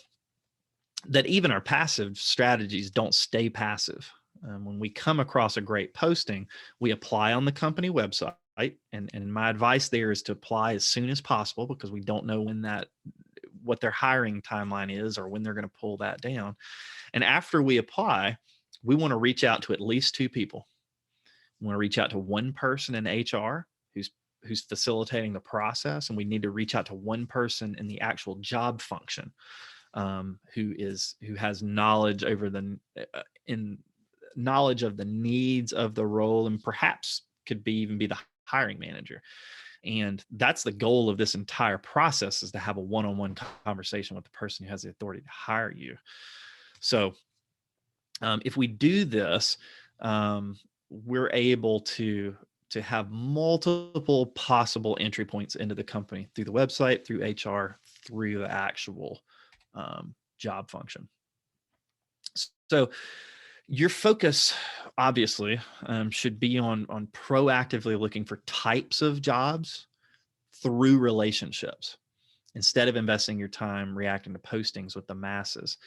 that even our passive strategies don't stay passive. When we come across a great posting, we apply on the company website. And my advice there is to apply as soon as possible, because we don't know what their hiring timeline is or when they're going to pull that down. And after we apply, we want to reach out to at least 2 people. We want to reach out to one person in HR who's facilitating the process, and we need to reach out to one person in the actual job function, who has knowledge over knowledge of the needs of the role, and perhaps could even be the hiring manager. And that's the goal of this entire process, is to have a one-on-one conversation with the person who has the authority to hire you. So if we do this, we're able to have multiple possible entry points into the company through the website, through HR, through the actual job function. So your focus, obviously, should be on proactively looking for types of jobs through relationships, instead of investing your time reacting to postings with the masses.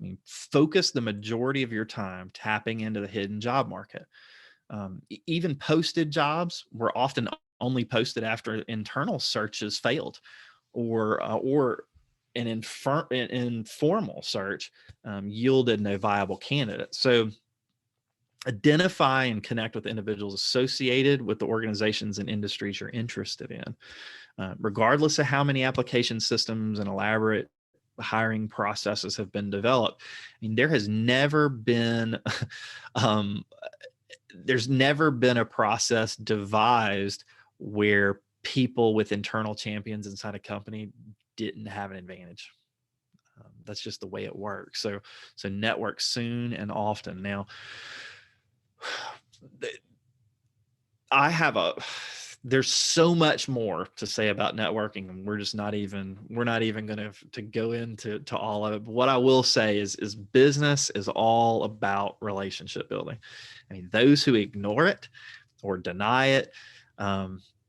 I mean, focus the majority of your time tapping into the hidden job market. Even posted jobs were often only posted after internal searches failed, or an informal search yielded no viable candidate. So identify and connect with individuals associated with the organizations and industries you're interested in, regardless of how many application systems and elaborate hiring processes have been developed. I mean, there has never been, there's never been a process devised where people with internal champions inside a company didn't have an advantage. That's just the way it works. So network soon and often. Now, there's so much more to say about networking, and we're not even going to go into all of it. But what I will say is business is all about relationship building. I mean, those who ignore it or deny it,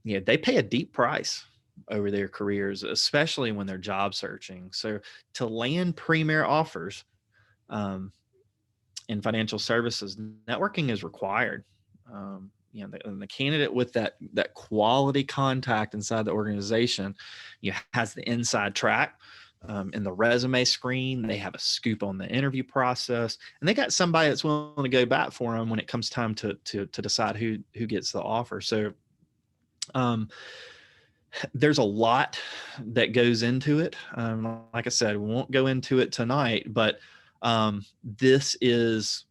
they pay a deep price over their careers, especially when they're job searching. So to land premier offers in financial services, networking is required. The candidate with that quality contact inside the organization, has the inside track in the resume screen. They have a scoop on the interview process, and they got somebody that's willing to go back for them when it comes time to decide who gets the offer. So there's a lot that goes into it. Like I said, we won't go into it tonight, but this is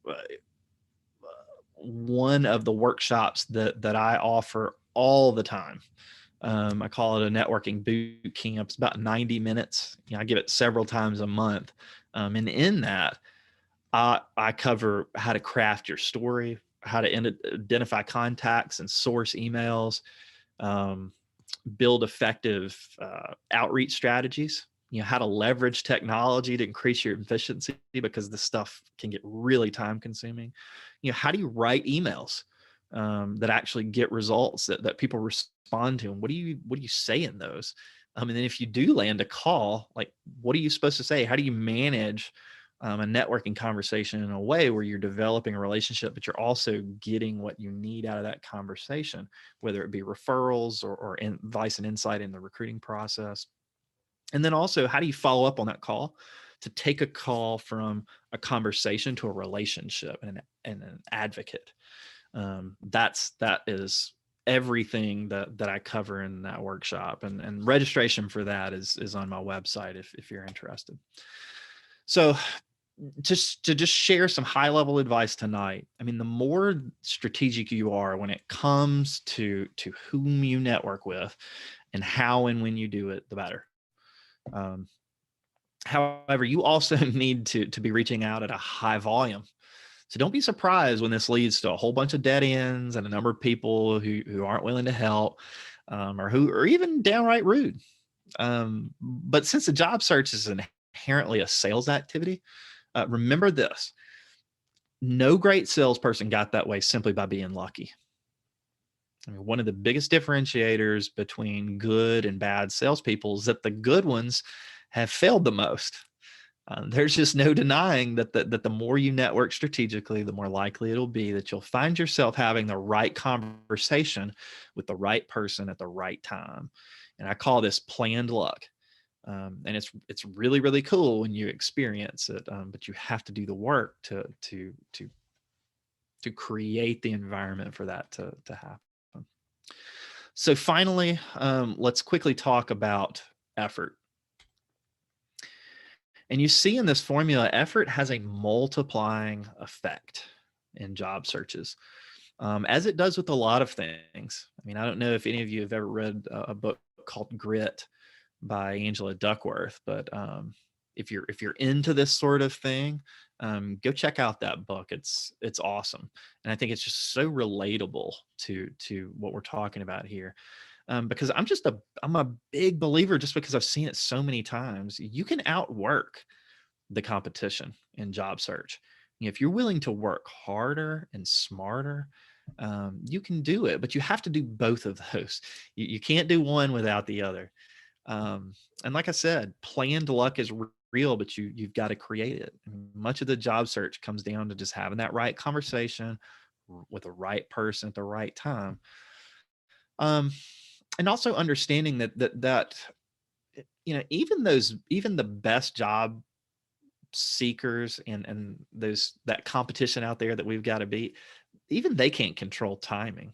one of the workshops that I offer all the time. I call it a networking boot camp. It's about 90 minutes. I give it several times a month. And in that, I cover how to craft your story, how to identify contacts and source emails, build effective outreach strategies, how to leverage technology to increase your efficiency, because this stuff can get really time consuming. How do you write emails that actually get results that people respond to? And what do you say in those? And then if you do land a call, like, what are you supposed to say? How do you manage a networking conversation in a way where you're developing a relationship, but you're also getting what you need out of that conversation, whether it be referrals or advice and insight in the recruiting process? And then also, how do you follow up on that call to take a call from a conversation to a relationship and an advocate? That is everything that I cover in that workshop, and registration for that is on my website if you're interested. So just to share some high level advice tonight. I mean, the more strategic you are when it comes to whom you network with and how and when you do it, the better. However, you also need to be reaching out at a high volume. So don't be surprised when this leads to a whole bunch of dead ends and a number of people who aren't willing to help, or who are even downright rude. But since the job search is inherently a sales activity, remember this: no great salesperson got that way simply by being lucky. I mean, one of the biggest differentiators between good and bad salespeople is that the good ones have failed the most. There's just no denying that the more you network strategically, the more likely it'll be that you'll find yourself having the right conversation with the right person at the right time. And I call this planned luck. And it's really, really cool when you experience it, but you have to do the work to create the environment for that to happen. So finally, let's quickly talk about effort. And you see in this formula, effort has a multiplying effect in job searches, as it does with a lot of things. I mean, I don't know if any of you have ever read a book called Grit by Angela Duckworth, but if you're into this sort of thing, go check out that book. It's awesome, and I think it's just so relatable to what we're talking about here. Because I'm a big believer, just because I've seen it so many times. You can outwork the competition in job search. If you're willing to work harder and smarter, you can do it, but you have to do both of those. You can't do one without the other. And like I said, planned luck is real, but you've got to create it. Much of the job search comes down to just having that right conversation with the right person at the right time. And also understanding that even the best job seekers and that competition out there that we've got to beat, even they can't control timing.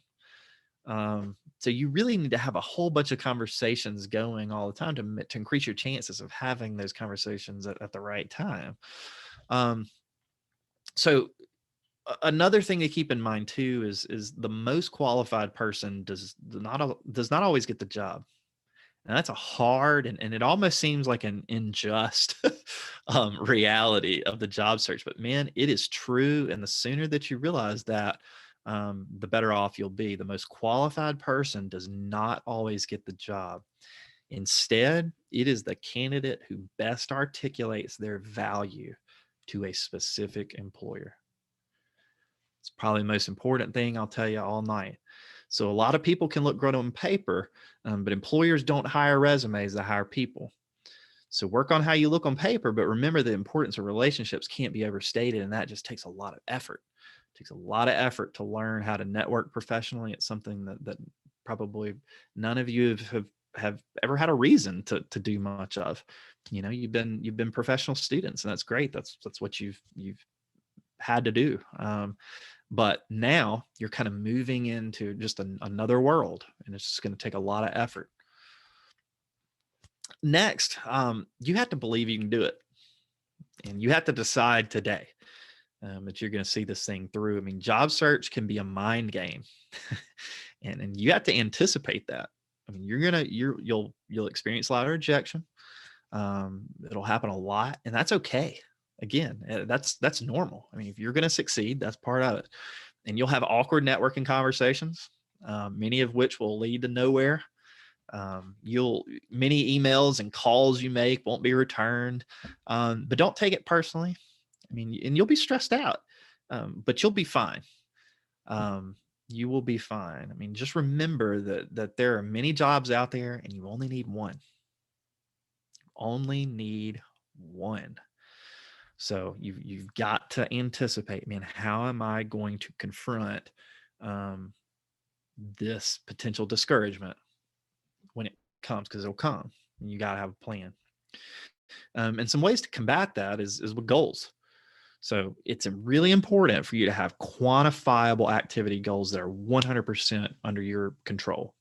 So you really need to have a whole bunch of conversations going all the time to increase your chances of having those conversations at the right time. So another thing to keep in mind too is the most qualified person does not always get the job. And that's a hard and it almost seems like an unjust reality of the job search. But man, it is true. And the sooner that you realize that, the better off you'll be. The most qualified person does not always get the job. Instead, it is the candidate who best articulates their value to a specific employer. It's probably the most important thing I'll tell you all night. So a lot of people can look great on paper, but employers don't hire resumes, they hire people. So work on how you look on paper, but remember the importance of relationships can't be overstated, and that just takes a lot of effort. It takes a lot of effort to learn how to network professionally. It's something that probably none of you have ever had a reason to do much of. You know, you've been professional students, and that's great. That's what you've had to do. But now you're kind of moving into just another world, and it's just going to take a lot of effort. Next, you have to believe you can do it, and you have to decide today that you're going to see this thing through. I mean, job search can be a mind game, and you have to anticipate that. I mean, you'll experience a lot of rejection. It'll happen a lot, and that's okay. Again, that's normal. I mean, if you're going to succeed, that's part of it. And you'll have awkward networking conversations, many of which will lead to nowhere. Many emails and calls you make won't be returned, but don't take it personally. I mean, and you'll be stressed out, but you'll be fine. You will be fine. I mean, just remember that there are many jobs out there, and you only need one. Only need one. So you've got to anticipate, man, how am I going to confront this potential discouragement when it comes? Because it'll come, and you got to have a plan. And some ways to combat that is with goals. So it's really important for you to have quantifiable activity goals that are 100% under your control.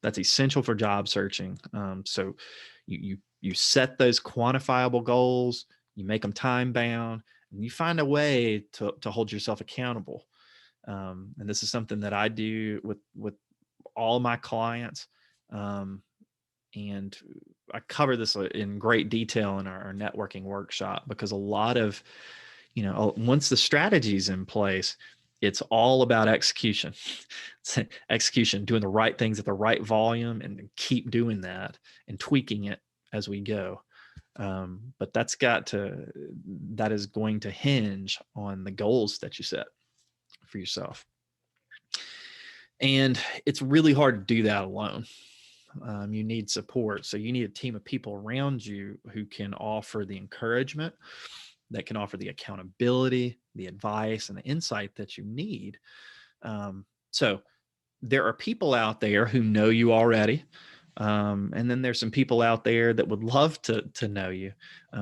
That's essential for job searching. So you set those quantifiable goals, you make them time bound, and you find a way to hold yourself accountable. And this is something that I do with all of my clients. And I cover this in great detail in our networking workshop, because a lot of, once the strategy's in place, it's all about execution. It's execution, doing the right things at the right volume, and keep doing that and tweaking it as we go. But that is going to hinge on the goals that you set for yourself. And it's really hard to do that alone. You need support. So you need a team of people around you who can offer the encouragement, that can offer the accountability, the advice, and the insight that you need. So there are people out there who know you already. And then there's some people out there that would love to know you.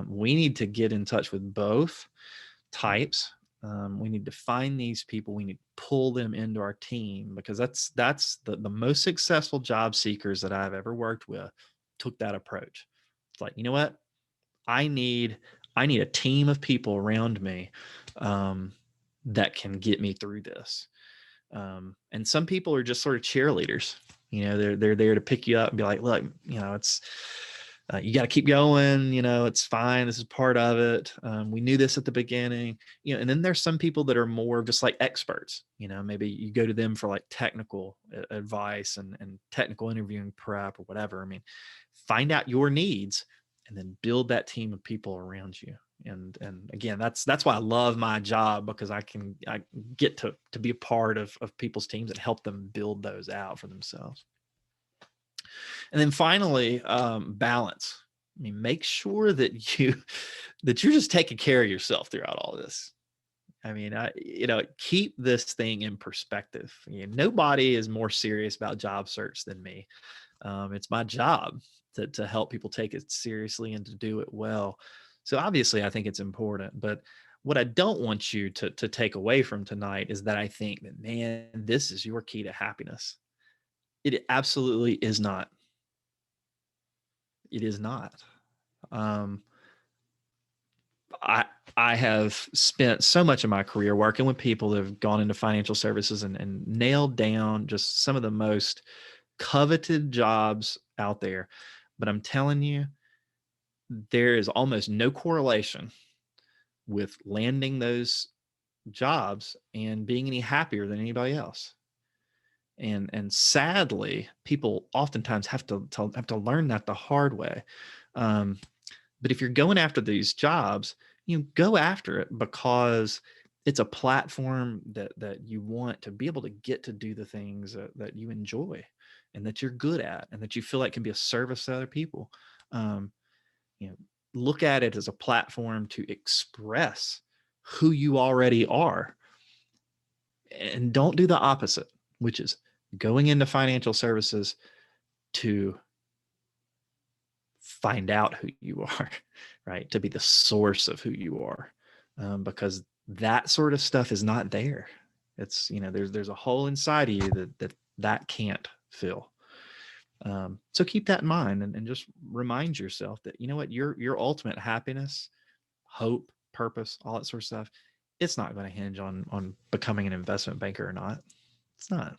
We need to get in touch with both types. We need to find these people. We need to pull them into our team, because that's the most successful job seekers that I've ever worked with took that approach. It's like, you know what? I need a team of people around me that can get me through this. And some people are just sort of cheerleaders. They're there to pick you up and be like, look, it's you got to keep going. It's fine. This is part of it. We knew this at the beginning. And then there's some people that are more just like experts. Maybe you go to them for like technical advice and technical interviewing prep or whatever. I mean, find out your needs and then build that team of people around you. And again, that's why I love my job, because I get to be a part of people's teams and help them build those out for themselves. And then finally, balance. I mean, make sure that you're just taking care of yourself throughout all this. I mean, keep this thing in perspective. Nobody is more serious about job search than me. It's my job to help people take it seriously and to do it well. So obviously I think it's important, but what I don't want you to take away from tonight is that I think that, man, this is your key to happiness. It absolutely is not. It is not. Um, I I have spent so much of my career working with people that have gone into financial services and nailed down just some of the most coveted jobs out there. But I'm telling you, there is almost no correlation with landing those jobs and being any happier than anybody else. And sadly, people oftentimes have to learn that the hard way. Um, but if you're going after these jobs, you go after it because it's a platform that you want to be able to get to do the things that you enjoy and that you're good at and that you feel like can be a service to other people. Um, you know, look at it as a platform to express who you already are, and don't do the opposite, which is going into financial services to find out who you are, right? To be the source of who you are, because that sort of stuff is not there. It's, there's a hole inside of you that can't fill. So keep that in mind, and just remind yourself that, what, your ultimate happiness, hope, purpose, all that sort of stuff, it's not going to hinge on becoming an investment banker or not. It's not.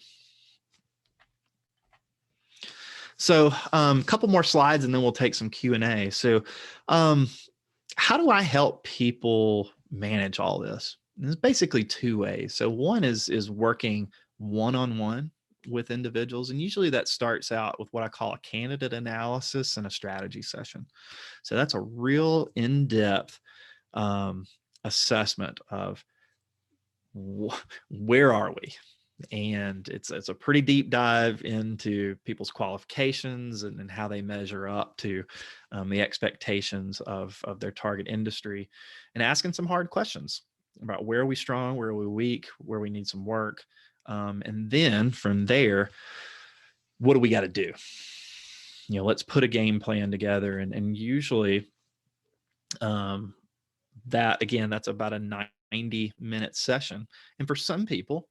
So a couple more slides and then we'll take some Q&A. So how do I help people manage all this? And there's basically two ways. So one is working one-on-one with individuals. And usually that starts out with what I call a candidate analysis and a strategy session. So that's a real in-depth assessment of where are we? And it's a pretty deep dive into people's qualifications and how they measure up to the expectations of their target industry, and asking some hard questions about where are we strong, where are we weak, where we need some work. And then from there, what do we got to do? Let's put a game plan together. And usually that's about a 90-minute session. And for some people,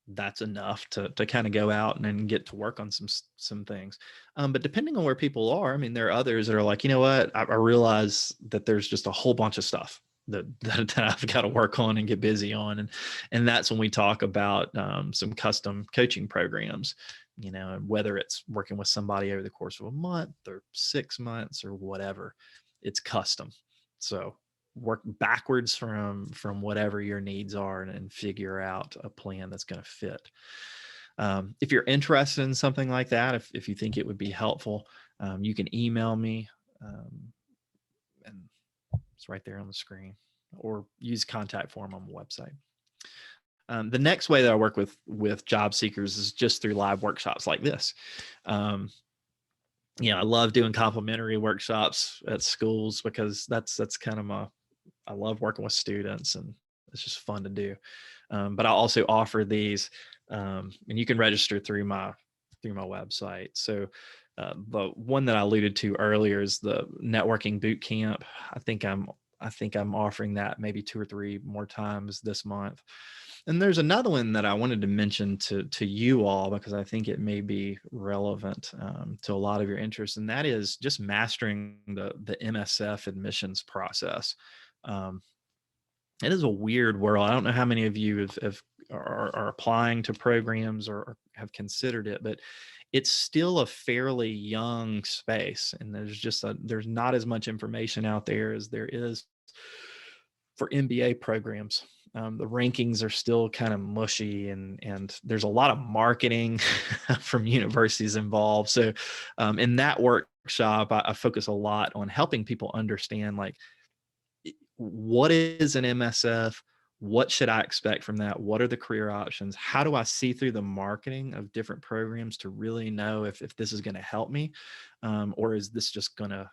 that's enough to kind of go out and then get to work on some things. But depending on where people are, I mean, there are others that are like, you know what, I realize that there's just a whole bunch of stuff that I've got to work on and get busy on. And that's when we talk about some custom coaching programs, and whether it's working with somebody over the course of a month or 6 months or whatever, it's custom. So work backwards from whatever your needs are and figure out a plan that's going to fit. If you're interested in something like that, if you think it would be helpful, you can email me, and it's right there on the screen, or use contact form on the website. The next way that I work with job seekers is just through live workshops like this. I love doing complimentary workshops at schools because that's kind of I love working with students, and it's just fun to do. But I also offer these, and you can register through my website. So the one that I alluded to earlier is the networking boot camp. I think I'm offering that maybe 2 or 3 more times this month. And there's another one that I wanted to mention to you all because I think it may be relevant to a lot of your interests, and that is just mastering the MSF admissions process. It is a weird world. I don't know how many of you are applying to programs or have considered it, but it's still a fairly young space, and there's not as much information out there as there is for MBA programs. The rankings are still kind of mushy, and there's a lot of marketing from universities involved. So in that workshop, I focus a lot on helping people understand, like, what is an MSF? What should I expect from that? What are the career options? How do I see through the marketing of different programs to really know if this is going to help me? Or is this just going to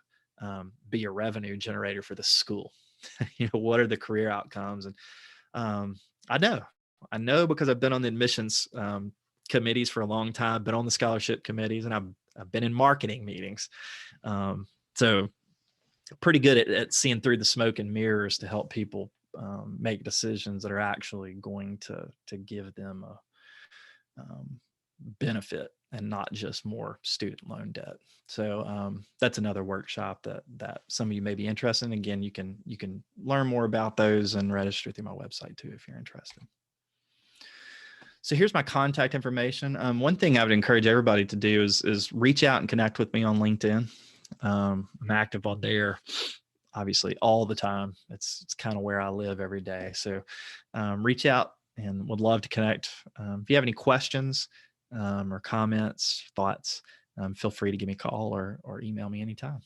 be a revenue generator for the school? What are the career outcomes? And I know because I've been on the admissions committees for a long time, been on the scholarship committees, and I've been in marketing meetings. So pretty good at seeing through the smoke and mirrors to help people make decisions that are actually going to give them benefit and not just more student loan debt. So that's another workshop that some of you may be interested in. Again, you can learn more about those and register through my website too if you're interested. So here's my contact information. One thing I would encourage everybody to do is reach out and connect with me on LinkedIn. I'm active on there, obviously, all the time. It's kind of where I live every day. So reach out and would love to connect. If you have any questions or comments, thoughts, feel free to give me a call or email me anytime.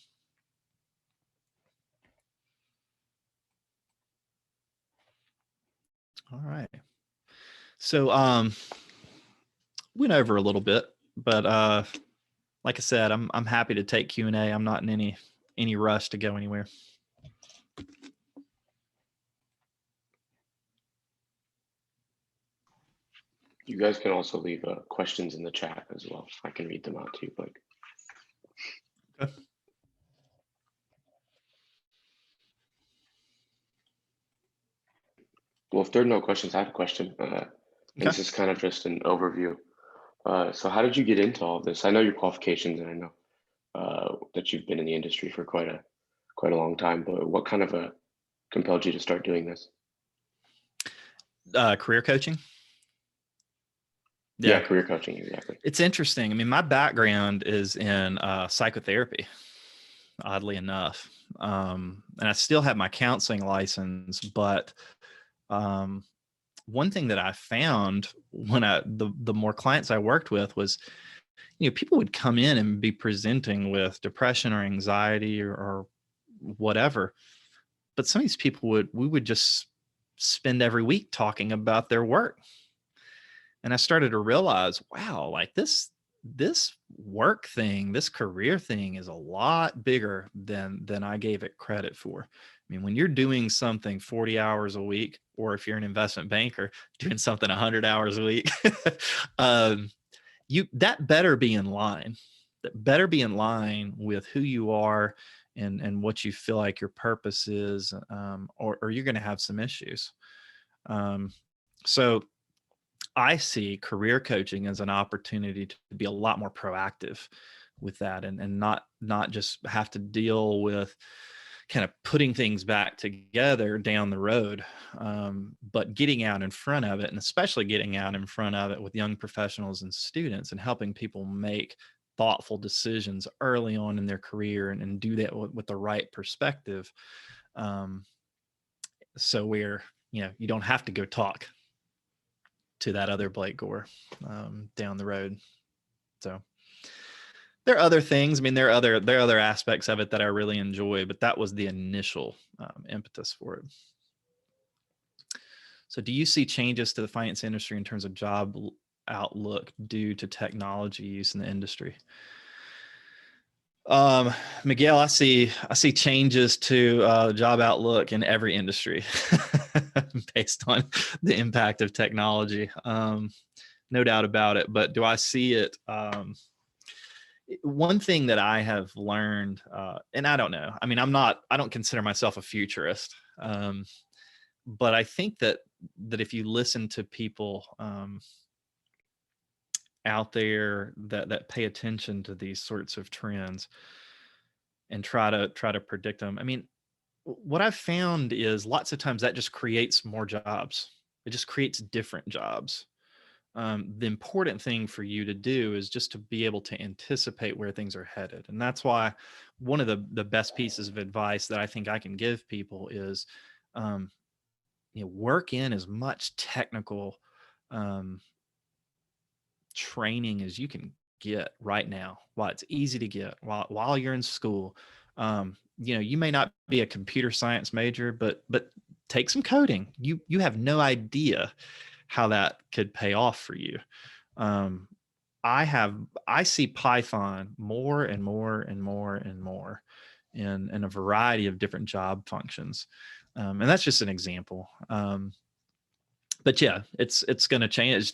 All right. So went over a little bit, but like I said, I'm happy to take Q&A. I'm not in any rush to go anywhere. You guys can also leave questions in the chat as well. I can read them out to you, Blake. Okay. Well, if there are no questions, I have a question. Okay. This is kind of just an overview. So how did you get into all of this? I know your qualifications, and I know that you've been in the industry for quite a long time, but what kind of compelled you to start doing this? Career coaching. Yeah, career coaching, exactly. It's interesting. I mean, my background is in psychotherapy, oddly enough. And I still have my counseling license, but one thing that I found when the more clients I worked with was, people would come in and be presenting with depression or anxiety or whatever. But some of these people we would just spend every week talking about their work. And I started to realize, wow, like this work thing, this career thing is a lot bigger than I gave it credit for. I mean, when you're doing something 40 hours a week, or if you're an investment banker doing something 100 hours a week, that better be in line. That better be in line with who you are and what you feel like your purpose is, or you're going to have some issues. So I see career coaching as an opportunity to be a lot more proactive with that and not just have to deal with kind of putting things back together down the road, but getting out in front of it, and especially getting out in front of it with young professionals and students and helping people make thoughtful decisions early on in their career and do that with the right perspective. So where, you don't have to go talk to that other Blake Gore down the road. So there are other things. I mean, there are other aspects of it that I really enjoy, but that was the initial impetus for it. So do you see changes to the finance industry in terms of job outlook due to technology use in the industry? Miguel, I see changes to job outlook in every industry based on the impact of technology. No doubt about it. But do I see it? One thing that I have learned, and I don't know, I mean, I don't consider myself a futurist. But I think that if you listen to people out there that pay attention to these sorts of trends and try to predict them, I mean, what I've found is lots of times that just creates more jobs. It just creates different jobs. The important thing for you to do is just to be able to anticipate where things are headed. And that's why one of the best pieces of advice that I think I can give people is, work in as much technical training as you can get right now while it's easy to get while you're in school. You may not be a computer science major, but take some coding. You have no idea how that could pay off for you. I see Python more and more and more and more in a variety of different job functions. And that's just an example. But yeah, it's going to change.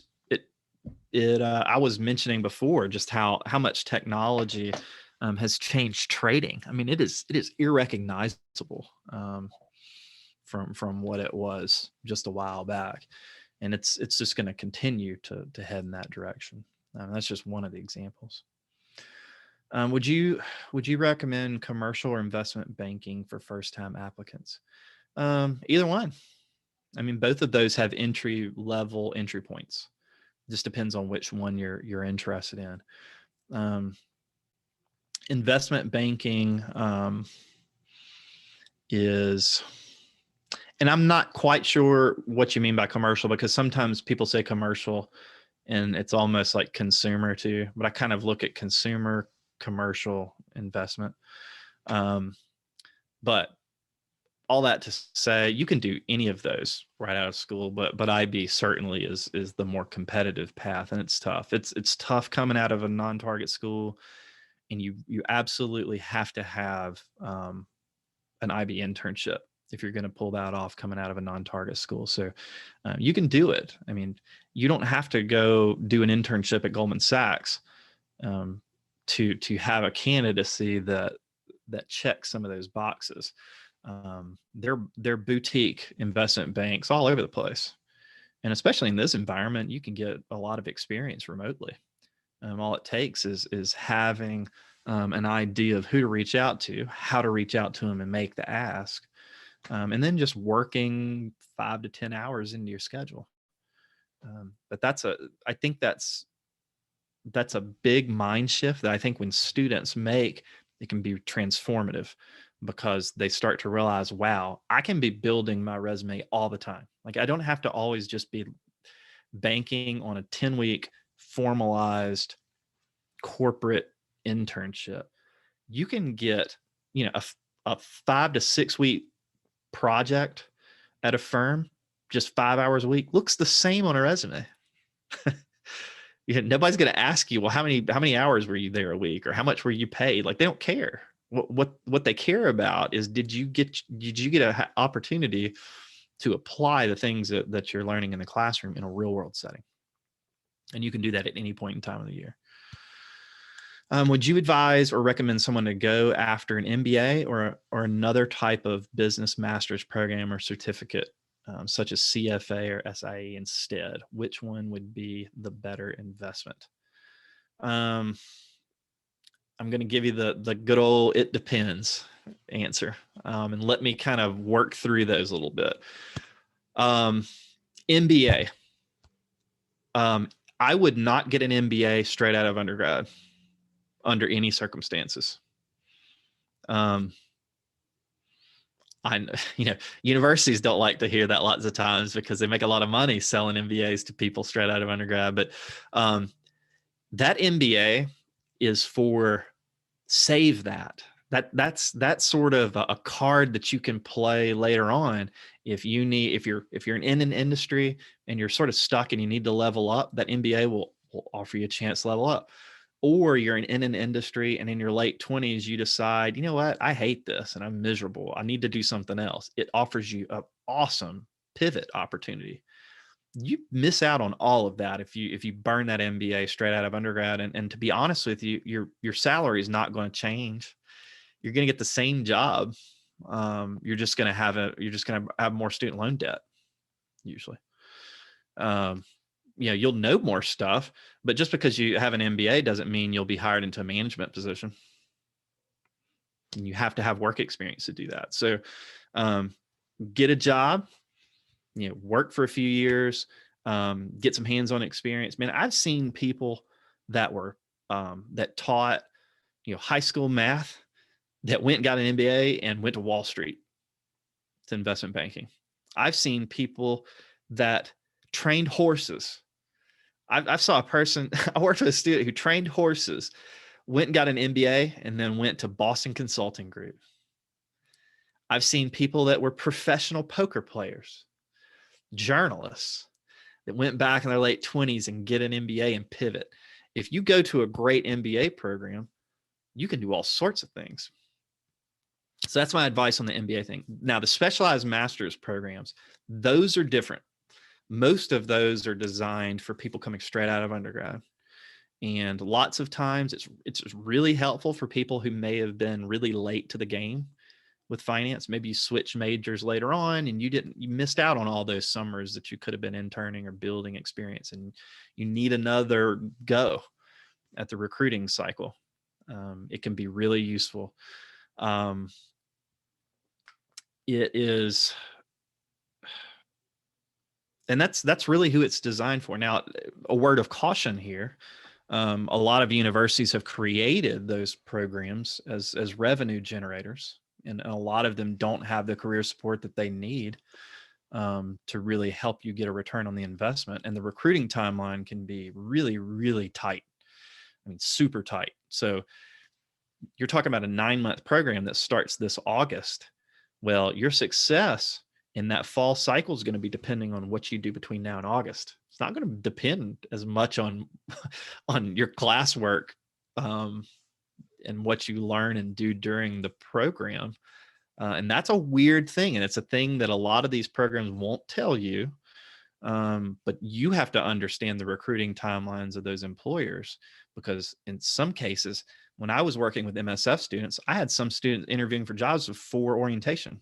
I was mentioning before just how much technology has changed trading. I mean, it is irrecognizable from what it was just a while back, and it's just going to continue to head in that direction. That's just one of the examples. Would you recommend commercial or investment banking for first-time applicants? Either one. I mean, both of those have entry points. Just depends on which one you're interested in. Investment banking is, and I'm not quite sure what you mean by commercial, because sometimes people say commercial and it's almost like consumer too, but I kind of look at consumer, commercial, investment. But all that to say, you can do any of those right out of school, but IB certainly is the more competitive path, and it's tough. It's tough coming out of a non-target school, and you absolutely have to have an IB internship if you're going to pull that off coming out of a non-target school. So you can do it. I mean, you don't have to go do an internship at Goldman Sachs to have a candidacy that checks some of those boxes. They're boutique investment banks all over the place, and especially in this environment, you can get a lot of experience remotely. All it takes is having an idea of who to reach out to, how to reach out to them and make the ask, and then just working 5 to 10 hours into your schedule. But I think that's a big mind shift that I think when students make, it can be transformative, because they start to realize, wow, I can be building my resume all the time. Like, I don't have to always just be banking on a 10-week formalized corporate internship. You can get, a 5 to 6 week project at a firm, just 5 hours a week, looks the same on a resume. Nobody's going to ask you, well, how many hours were you there a week, or how much were you paid? Like, they don't care. What they care about is, did you get an opportunity to apply the things that you're learning in the classroom in a real world setting? And you can do that at any point in time of the year. Would you advise or recommend someone to go after an MBA or another type of business master's program or certificate, such as CFA or SIE instead? Which one would be the better investment? I'm going to give you the good old "it depends" answer, and let me kind of work through those a little bit. MBA. I would not get an MBA straight out of undergrad under any circumstances. Universities don't like to hear that lots of times, because they make a lot of money selling MBAs to people straight out of undergrad. But that MBA is for, save that. That's sort of a card that you can play later on if you're in an industry and you're sort of stuck and you need to level up. That MBA will offer you a chance to level up. Or you're in an industry and in your late 20s, you decide, you know what, I hate this and I'm miserable, I need to do something else. It offers you an awesome pivot opportunity. You miss out on all of that if you burn that MBA straight out of undergrad. And to be honest with you, your salary is not going to change. You're going to get the same job. You're just going to have more student loan debt usually. You'll know more stuff, but just because you have an MBA doesn't mean you'll be hired into a management position. And you have to have work experience to do that. So get a job, work for a few years, get some hands-on experience. Man, I've seen people that were that taught high school math that went and got an MBA and went to Wall Street to investment banking. I've seen people that trained horses. I saw a person, I worked with a student who trained horses, went and got an MBA, and then went to Boston Consulting Group. I've seen people that were professional poker players, journalists, that went back in their late 20s and get an MBA and pivot. If you go to a great MBA program, you can do all sorts of things. So that's my advice on the MBA thing. Now, the specialized master's programs, those are different. Most of those are designed for people coming straight out of undergrad. And lots of times it's really helpful for people who may have been really late to the game with finance. Maybe you switch majors later on and you missed out on all those summers that you could have been interning or building experience, and you need another go at the recruiting cycle. It can be really useful. It is, and that's really who it's designed for. Now, a word of caution here. A lot of universities have created those programs as revenue generators, and a lot of them don't have the career support that they need to really help you get a return on the investment. And the recruiting timeline can be really, really tight. I mean, super tight. So you're talking about a 9-month program that starts this August. Well, your success in that fall cycle is going to be depending on what you do between now and August. It's not going to depend as much on your classwork and what you learn and do during the program. And that's a weird thing. And it's a thing that a lot of these programs won't tell you. But you have to understand the recruiting timelines of those employers, because in some cases, when I was working with MSF students, I had some students interviewing for jobs before orientation.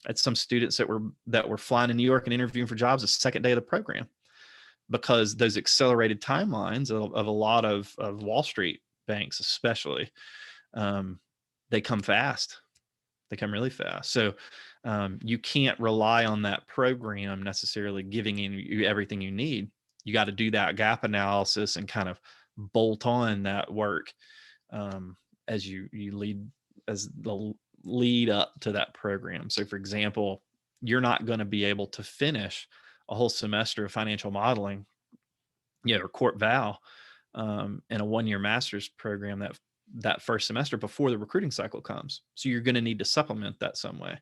I had some students that were flying to New York and interviewing for jobs the second day of the program, because those accelerated timelines of a lot of Wall Street banks, especially, they come fast. They come really fast. So you can't rely on that program necessarily giving you everything you need. You got to do that gap analysis and kind of bolt on that work as you lead up to that program. So for example, you're not going to be able to finish a whole semester of financial modeling, or Corp Val in a 1-year master's program that first semester before the recruiting cycle comes. So you're going to need to supplement that some way.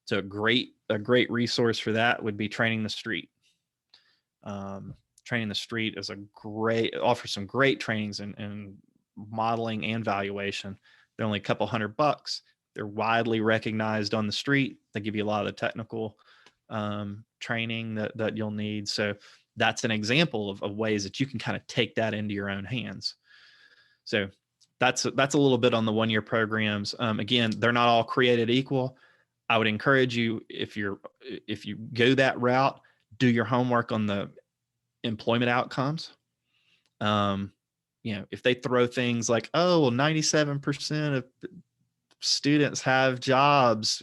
So a great resource for that would be Training the Street. Training the Street is offers some great trainings in modeling and valuation. They're only a couple $100. They're widely recognized on the street. They give you a lot of the technical training that you'll need. So that's an example of ways that you can kind of take that into your own hands. So that's a little bit on the 1-year programs. Again, they're not all created equal. I would encourage you, if you go that route, do your homework on the employment outcomes. If they throw things like, 97% of students have jobs,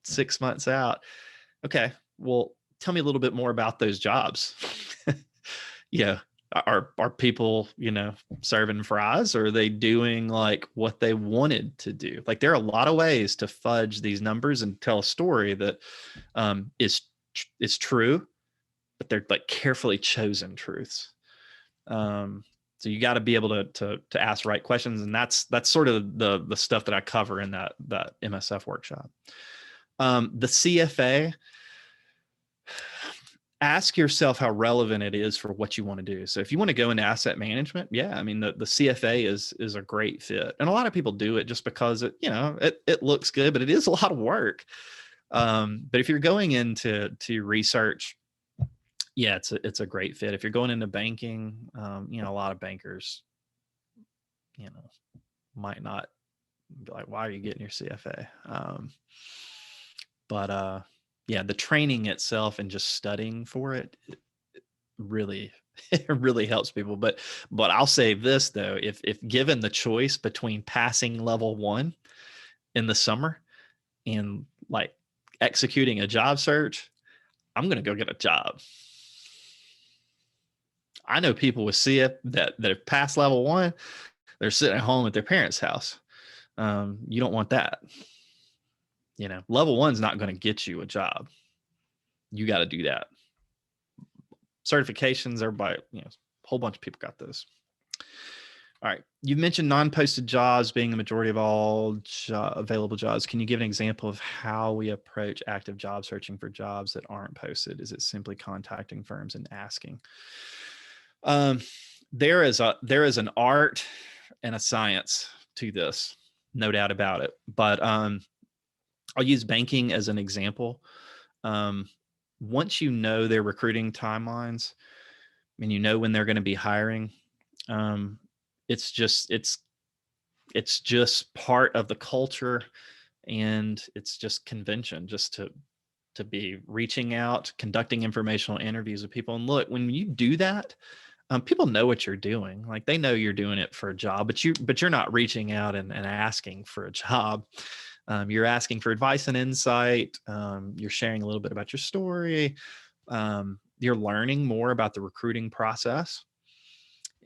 6 months out. Okay, well, tell me a little bit more about those jobs. Are people, serving fries, or are they doing like what they wanted to do? Like, there are a lot of ways to fudge these numbers and tell a story that is true, but they're like carefully chosen truths. So you got to be able to ask the right questions, and that's sort of the stuff that I cover in that MSF workshop. The CFA, ask yourself how relevant it is for what you want to do. So if you want to go into asset management, yeah, I mean, the CFA is a great fit. And a lot of people do it just because it looks good, but it is a lot of work. But if you're going into research, yeah, it's a great fit. If you're going into banking, a lot of bankers, might not be like, why are you getting your CFA? But yeah, the training itself and just studying for it really, it really helps people. But I'll say this though, if given the choice between passing level 1 in the summer and like executing a job search, I'm going to go get a job. I know people with CF that have passed level 1, they're sitting at home at their parents' house. You don't want that. Level 1's not going to get you a job. You got to do that. Certifications, everybody, a whole bunch of people got those. All right. You've mentioned non-posted jobs being the majority of all available jobs. Can you give an example of how we approach active job searching for jobs that aren't posted? Is it simply contacting firms and asking? There is an art and a science to this, no doubt about it. But I'll use banking as an example. Once you know their recruiting timelines and you know when they're going to be hiring, it's just part of the culture and it's just convention, just to be reaching out, conducting informational interviews with people. And look, when you do that, people know what you're doing. Like they know you're doing it for a job, but you're not reaching out and asking for a job. You're asking for advice and insight. You're sharing a little bit about your story. You're learning more about the recruiting process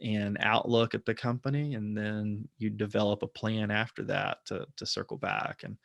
and outlook at the company, and then you develop a plan after that to circle back and